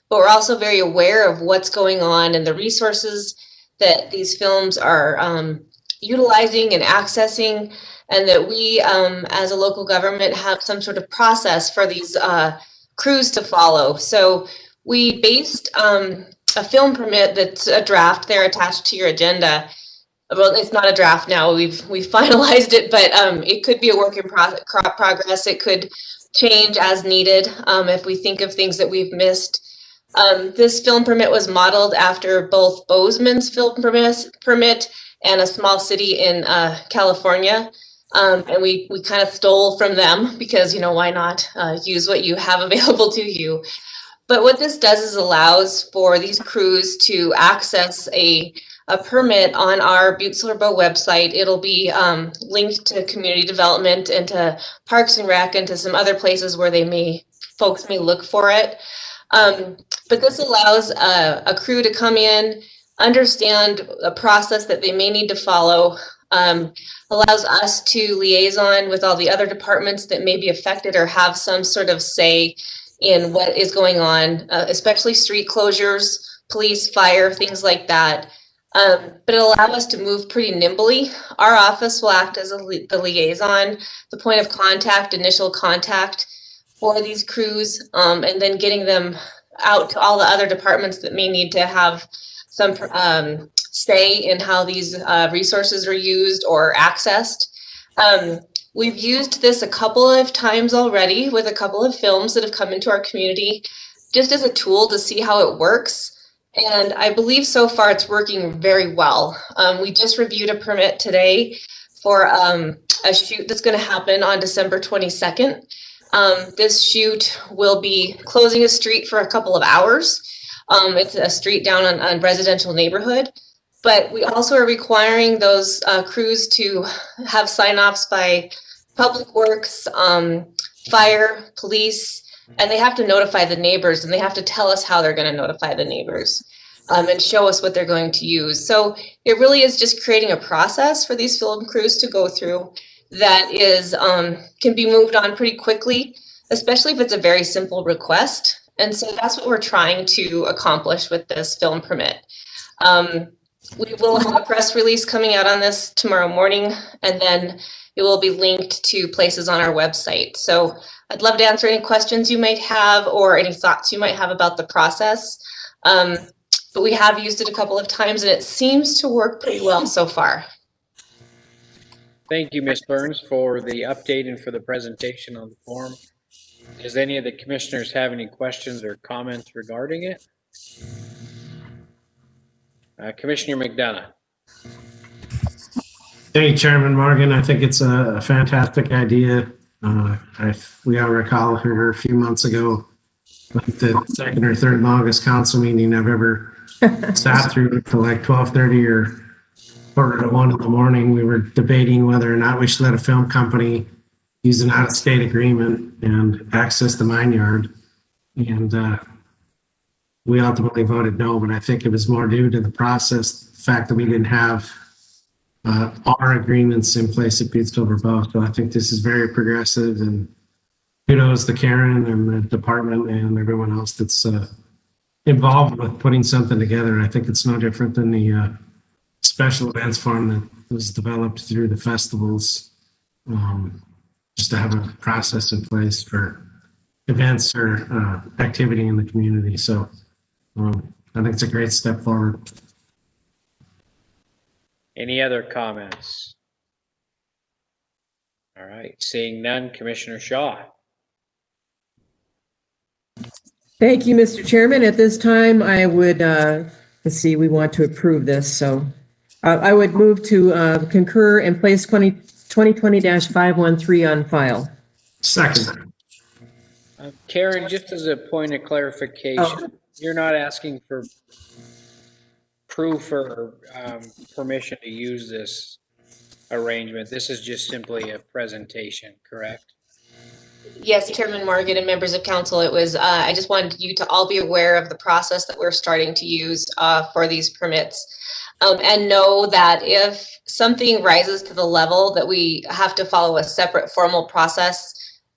but we're also very aware of what's going on and the resources that these films are utilizing and accessing, and that we as a local government have some sort of process for these crews to follow. So we based a film permit that's a draft there attached to your agenda. Well, it's not a draft now. We've finalized it, but it could be a work in progress. It could change as needed if we think of things that we've missed. This film permit was modeled after both Bozeman's film permit and a small city in California. And we kind of stole from them because, you know, why not use what you have available to you? But what this does is allows for these crews to access a permit on our Butte-Silver Bow website. It'll be linked to community development and to Parks and Rec and to some other places where folks may look for it. But this allows a crew to come in, understand a process that they may need to follow, allows us to liaison with all the other departments that may be affected or have some sort of say in what is going on, especially street closures, police, fire, things like that. But it'll allow us to move pretty nimbly. Our office will act as the liaison, the point of contact, initial contact for these crews, and then getting them out to all the other departments that may need to have some say in how these resources are used or accessed. We've used this a couple of times already with a couple of films that have come into our community just as a tool to see how it works. And I believe so far it's working very well. We just reviewed a permit today for a shoot that's going to happen on December 22nd. This shoot will be closing a street for a couple of hours. It's a street down on residential neighborhood. But we also are requiring those crews to have sign-offs by Public Works, fire, police, and they have to notify the neighbors, and they have to tell us how they're going to notify the neighbors and show us what they're going to use. So it really is just creating a process for these film crews to go through that is can be moved on pretty quickly, especially if it's a very simple request. And so that's what we're trying to accomplish with this film permit. We will have a press release coming out on this tomorrow morning, and then it will be linked to places on our website. So I'd love to answer any questions you might have or any thoughts you might have about the process. But we have used it a couple of times and it seems to work pretty well so far. Thank you, Ms. Burns, for the update and for the presentation on the form. Does any of the commissioners have any questions or comments regarding it? Commissioner McDonough. Thank you, Chairman Morgan. I think it's a fantastic idea. We all recall her a few months ago, like the second or third longest council meeting I've ever sat through till like 12:30 or quarter to 1 in the morning. We were debating whether or not we should let a film company use an out-of-state agreement and access the mine yard. And we ultimately voted no, but I think it was more due to the process, the fact that we didn't have our agreements in place at Butte-Silver Bow. So I think this is very progressive, and kudos to Karen and the department and everyone else that's involved with putting something together. I think it's no different than the special events farm that was developed through the festivals, just to have a process in place for events or activity in the community. So I think it's a great step forward. Any other comments? All right, seeing none, Commissioner Shaw. Thank you, Mr. Chairman. At this time, I would, let's see, we want to approve this, so I would move to concur and place 2020-513 on file. Second. Karen, just as a point of clarification, you're not asking for proof or permission to use this arrangement. This is just simply a presentation, correct? Yes, Chairman Morgan and members of council, it was, I just wanted you to all be aware of the process that we're starting to use for these permits. And know that if something rises to the level that we have to follow a separate formal process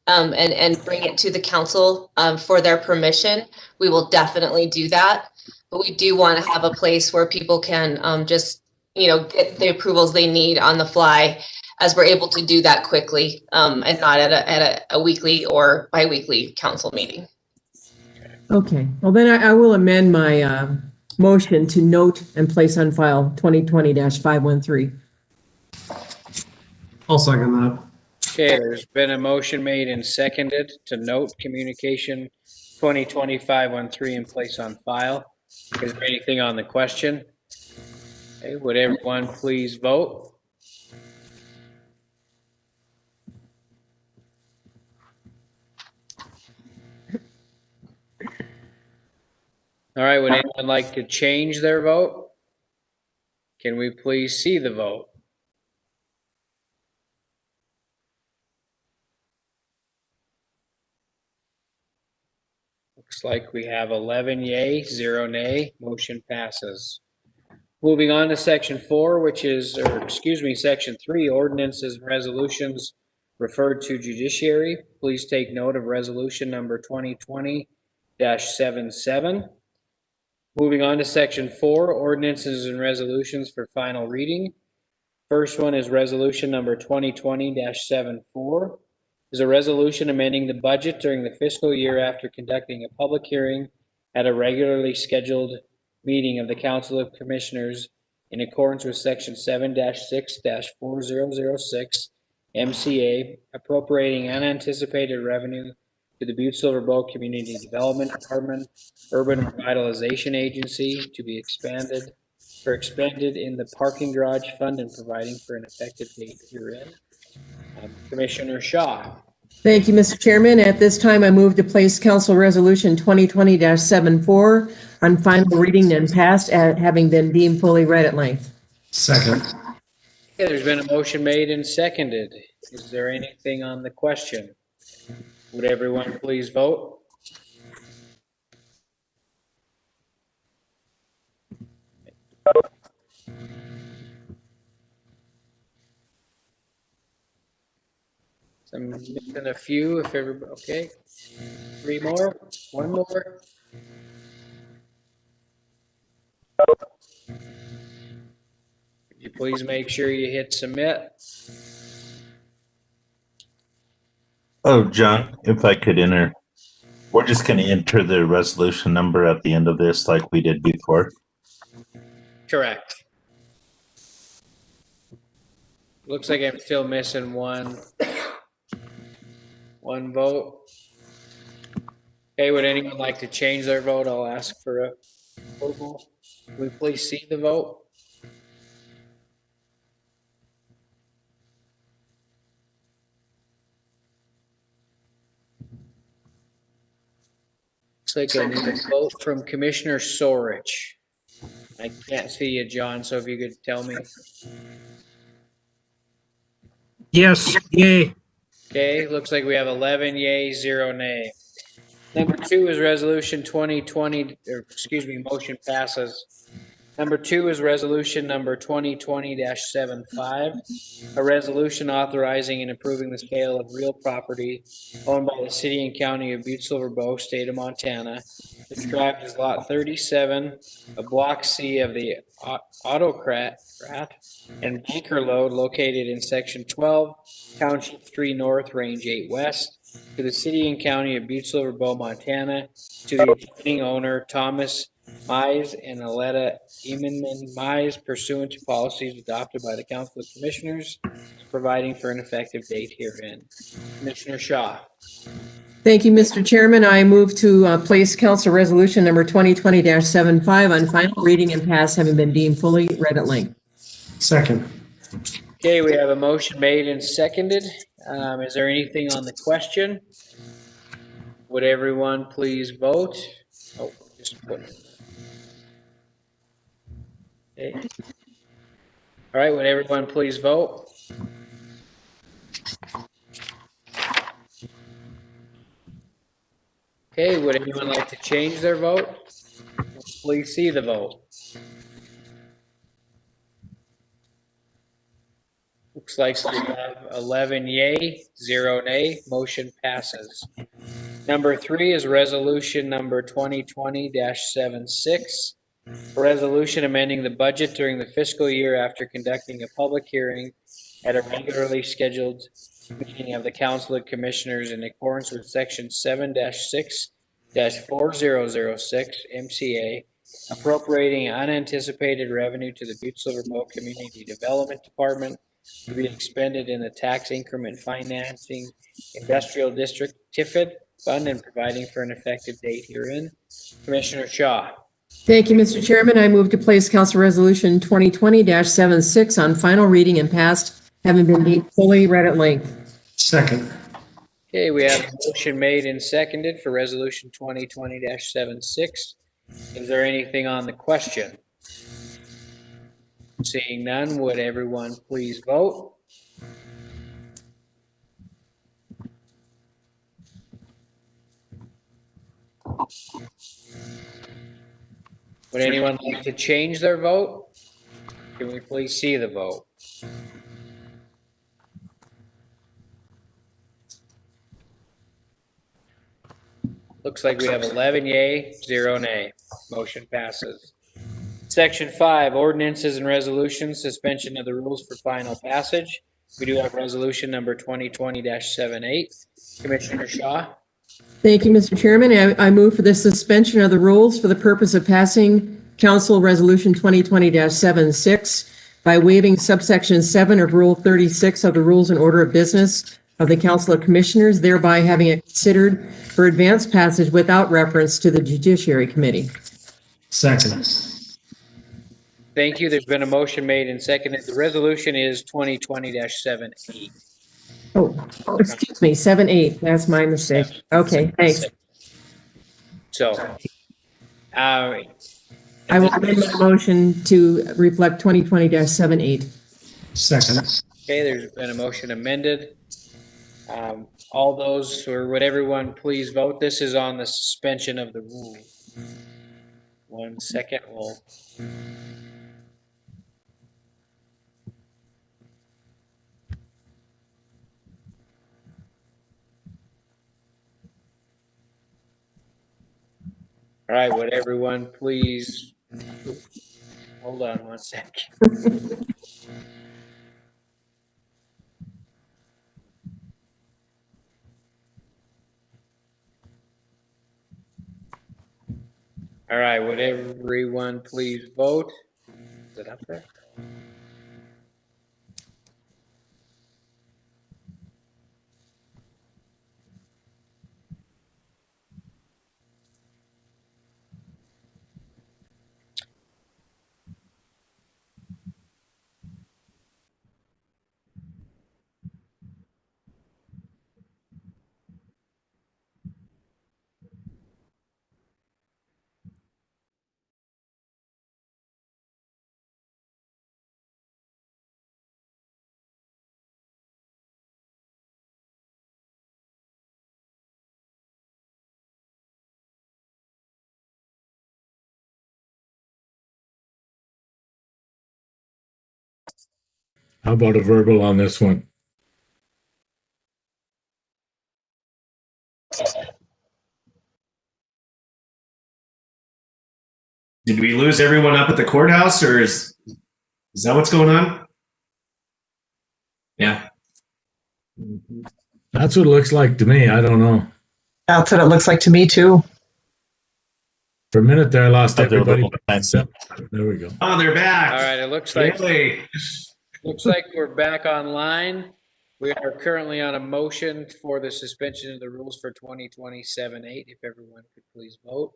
and bring it to the council for their permission, we will definitely do that. But we do want to have a place where people can just, get the approvals they need on the fly, as we're able to do that quickly and not at a weekly or bi-weekly council meeting. Okay, well then I will amend my motion to note and place on file 2020-513. I'll second that. Okay, there's been a motion made and seconded to note communication 2020-513 and place on file. Is there anything on the question? Okay, would everyone please vote? All right, would anyone like to change their vote? Can we please see the vote? Looks like we have 11 yay, 0 nay. Motion passes. Moving on to section 4, which is, section 3, ordinances and resolutions referred to judiciary. Please take note of resolution number 2020-77. Moving on to section 4, ordinances and resolutions for final reading. First one is resolution number 2020-74. Is a resolution amending the budget during the fiscal year after conducting a public hearing at a regularly scheduled meeting of the Council of Commissioners in accordance with section 7-6-4006 MCA, appropriating unanticipated revenue to the Butte-Silver Bow Community Development Department Urban Revitalization Agency to be expended in the parking garage fund and providing for an effective date herein. Commissioner Shaw. Thank you, Mr. Chairman. At this time, I move to place Council Resolution 2020-74 on final reading and passed, having been deemed fully read at length. Second. Okay, there's been a motion made and seconded. Is there anything on the question? Would everyone please vote? So I'm missing a few, if everybody, okay. 3 more, 1 more. Could you please make sure you hit submit? Oh, John, if I could enter, we're just going to enter the resolution number at the end of this like we did before. Correct. Looks like I'm still missing one vote. Okay, would anyone like to change their vote? I'll ask for a approval. Can we please see the vote? Looks like I need a vote from Commissioner Sorich. I can't see you, John, so if you could tell me. Yes, yay. Okay, looks like we have 11 yay, 0 nay. Number 2 is resolution 2020, or excuse me, motion passes. Number 2 is resolution number 2020-75, a resolution authorizing and approving the sale of real property owned by the city and county of Butte-Silver Bow, state of Montana, described as Lot 37, a Block C of the Autocrat and Banker Load located in Section 12, Township 3 North, Range 8 West, to the city and county of Butte-Silver Bow, Montana, to the adjoining owner, Thomas Mize and Aletta Eamon Mize, pursuant to policies adopted by the Council of Commissioners, providing for an effective date herein. Commissioner Shaw. Thank you, Mr. Chairman. I move to place Council Resolution number 2020-75 on final reading and pass, having been deemed fully read at length. Second. Okay, we have a motion made and seconded. Is there anything on the question? Would everyone please vote? Oh, just put it. Okay. All right, would everyone please vote? Okay, would anyone like to change their vote? Please see the vote. Looks like we have 11 yay, 0 nay. Motion passes. Number 3 is resolution number 2020-76. A resolution amending the budget during the fiscal year after conducting a public hearing at a regularly scheduled meeting of the Council of Commissioners in accordance with Section 7-6-4006 MCA, appropriating unanticipated revenue to the Butte-Silver Bow Community Development Department to be expended in the tax increment financing industrial district TIFID fund and providing for an effective date herein. Commissioner Shaw. Thank you, Mr. Chairman. I move to place Council Resolution 2020-76 on final reading and passed, having been deemed fully read at length. Second. Okay, we have a motion made and seconded for resolution 2020-76. Is there anything on the question? Seeing none, would everyone please vote? Would anyone like to change their vote? Can we please see the vote? Looks like we have 11 yay, 0 nay. Motion passes. Section 5, ordinances and resolutions, suspension of the rules for final passage. We do have resolution number 2020-78. Commissioner Shaw. Thank you, Mr. Chairman. I move for the suspension of the rules for the purpose of passing Council Resolution 2020-76 by waiving subsection 7 of Rule 36 of the Rules and Order of Business of the Council of Commissioners, thereby having it considered for advanced passage without reference to the Judiciary Committee. Second. Thank you. There's been a motion made and seconded. The resolution is 2020-78. Oh, excuse me, 7-8. That's my mistake. Okay, thanks. So, I will amend my motion to reflect 2020-78. Second. okay, there's been a motion amended. All those, or would everyone please vote? This is on the suspension of the rules. 1 second, we'll. All right, would everyone please, hold on 1 second. All right, would everyone please vote? Is it up there? How about a verbal on this one? Did we lose everyone up at the courthouse, or is that what's going on? Yeah. That's what it looks like to me. I don't know. That's what it looks like to me too. For a minute there, I lost But they're a everybody. little behind. There we go. Oh, they're back. All right, it looks like Yay. we're back online. We are currently on a motion for the suspension of the rules for 2027-8. If everyone could please vote.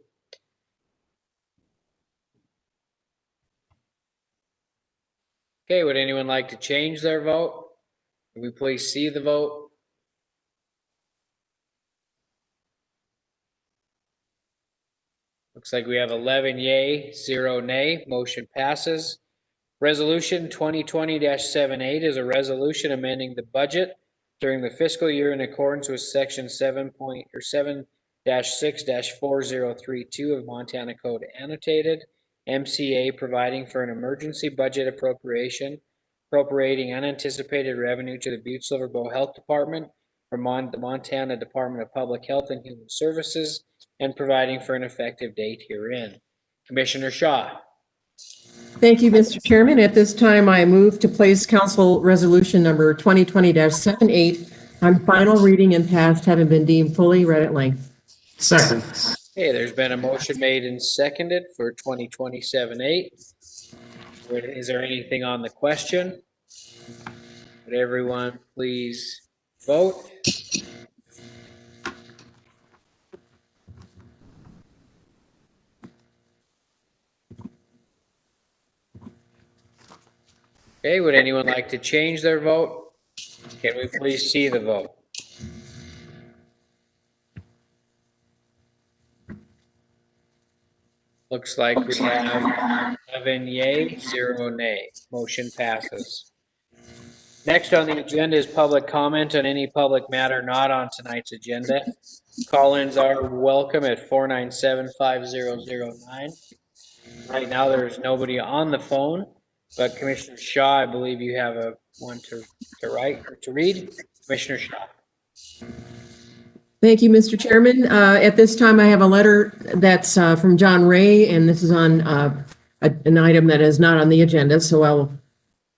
Okay, would anyone like to change their vote? Can we please see the vote? Looks like we have 11 yay, 0 nay. Motion passes. Resolution 2020-78 is a resolution amending the budget during the fiscal year in accordance with section 7-6-4032 of Montana Code Annotated, MCA, providing for an emergency budget appropriation, appropriating unanticipated revenue to the Butte-Silver Bow Health Department from the Montana Department of Public Health and Human Services, and providing for an effective date herein. Commissioner Shaw. Thank you, Mr. Chairman. At this time, I move to place Council Resolution number 2020-78 on final reading and passed, having been deemed fully read at length. Second. Okay, there's been a motion made and seconded for 2027-8. Is there anything on the question? Would everyone please vote? Okay, would anyone like to change their vote? Can we please see the vote? Looks like we have 11 yay, 0 nay. Motion passes. Next on the agenda is public comment on any public matter not on tonight's agenda. Call-ins are welcome at 497-5009. Right now, there's nobody on the phone, but Commissioner Shaw, I believe you have a one to write or to read. Commissioner Shaw. Thank you, Mr. Chairman. At this time, I have a letter that's from John Ray, and this is on an item that is not on the agenda, so I'll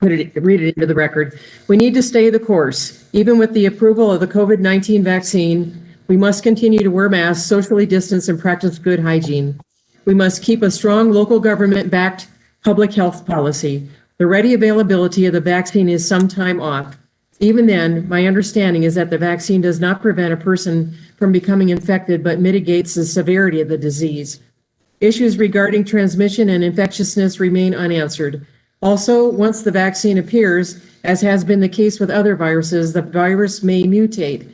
read it into the record. We need to stay the course. Even with the approval of the COVID-19 vaccine, we must continue to wear masks, socially distance, and practice good hygiene. We must keep a strong local government-backed public health policy. The ready availability of the vaccine is some time off. Even then, my understanding is that the vaccine does not prevent a person from becoming infected, but mitigates the severity of the disease. Issues regarding transmission and infectiousness remain unanswered. Also, once the vaccine appears, as has been the case with other viruses, the virus may mutate.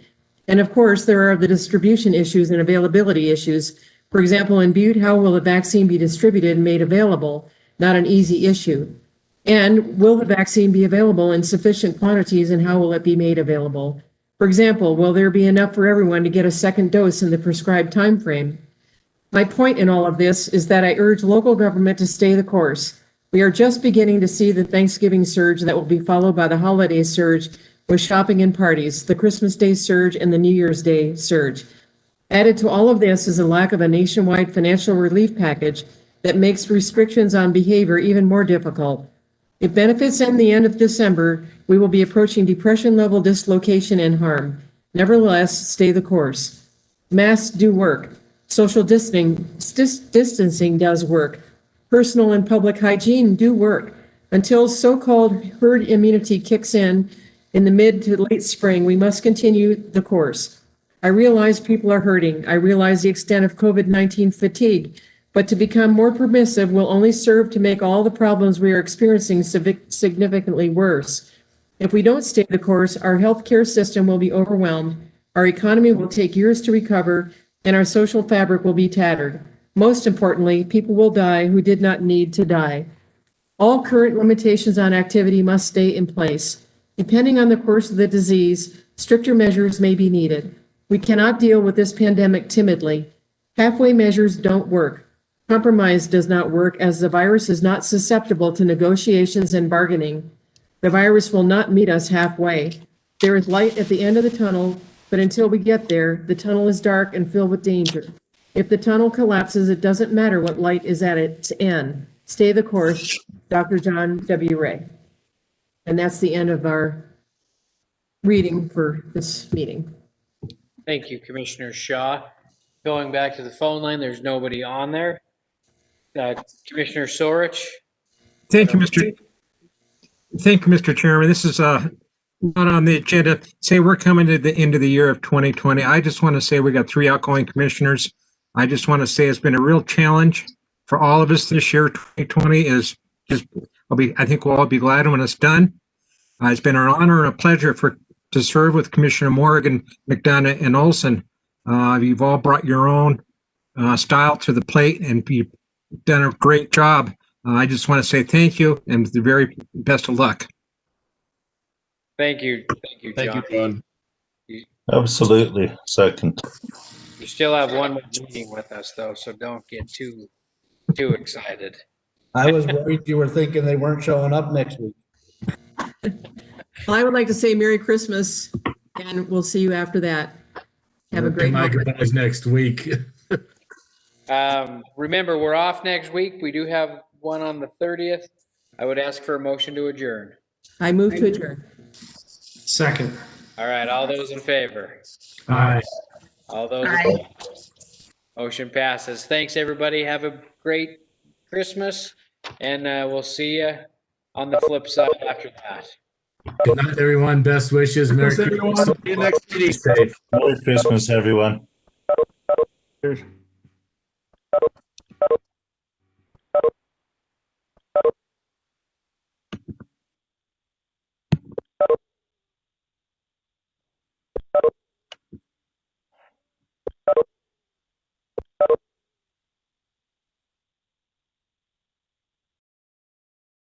And of course, there are the distribution issues and availability issues. For example, in Butte, how will the vaccine be distributed and made available? Not an easy issue. And will the vaccine be available in sufficient quantities, and how will it be made available? For example, will there be enough for everyone to get a second dose in the prescribed time frame? My point in all of this is that I urge local government to stay the course. We are just beginning to see the Thanksgiving surge that will be followed by the holiday surge with shopping and parties, the Christmas Day surge, and the New Year's Day surge. Added to all of this is a lack of a nationwide financial relief package that makes restrictions on behavior even more difficult. If benefits end the end of December, we will be approaching depression-level dislocation and harm. Nevertheless, stay the course. Masks do work. Social distancing does work. Personal and public hygiene do work. Until so-called herd immunity kicks in the mid to late spring, we must continue the course. I realize people are hurting. I realize the extent of COVID-19 fatigue, but to become more permissive will only serve to make all the problems we are experiencing significantly worse. If we don't stay the course, our healthcare system will be overwhelmed, our economy will take years to recover, and our social fabric will be tattered. Most importantly, people will die who did not need to die. All current limitations on activity must stay in place. Depending on the course of the disease, stricter measures may be needed. We cannot deal with this pandemic timidly. Halfway measures don't work. Compromise does not work, as the virus is not susceptible to negotiations and bargaining. The virus will not meet us halfway. There is light at the end of the tunnel, but until we get there, the tunnel is dark and filled with danger. If the tunnel collapses, it doesn't matter what light is at its end. Stay the course. Dr. John W. Ray. And that's the end of our reading for this meeting. Thank you, Commissioner Shaw. Going back to the phone line, there's nobody on there. Commissioner Sorich. Thank you, Mr. Chairman. This is not on the agenda. Say we're coming to the end of the year of 2020. I just want to say we got 3 outgoing commissioners. I just want to say it's been a real challenge for all of us this year. 2020 is just, I think we'll all be glad when it's done. It's been an honor and a pleasure to serve with Commissioner Morgan, McDonough, and Olson. You've all brought your own style to the plate, and you've done a great job. I just want to say thank you and the very best of luck. Thank you. Thank you, John. Thank you, John. Absolutely. Second. You still have one more meeting with us, though, so don't get too excited. I was worried you were thinking they weren't showing up next week. Well, I would like to say Merry Christmas, and we'll see you after that. Have a great My holiday. goodbyes next week. Remember, we're off next week. We do have one on the 30th. I would ask for a motion to adjourn. I move to adjourn. Second. All right, all those in favor? Aye. All those opposed? Motion passes. Thanks, everybody. Have a great Christmas, and we'll see you on the flip side after that. Good night, everyone. Best wishes. Merry Christmas. See you next meeting. Merry Christmas, everyone. Cheers.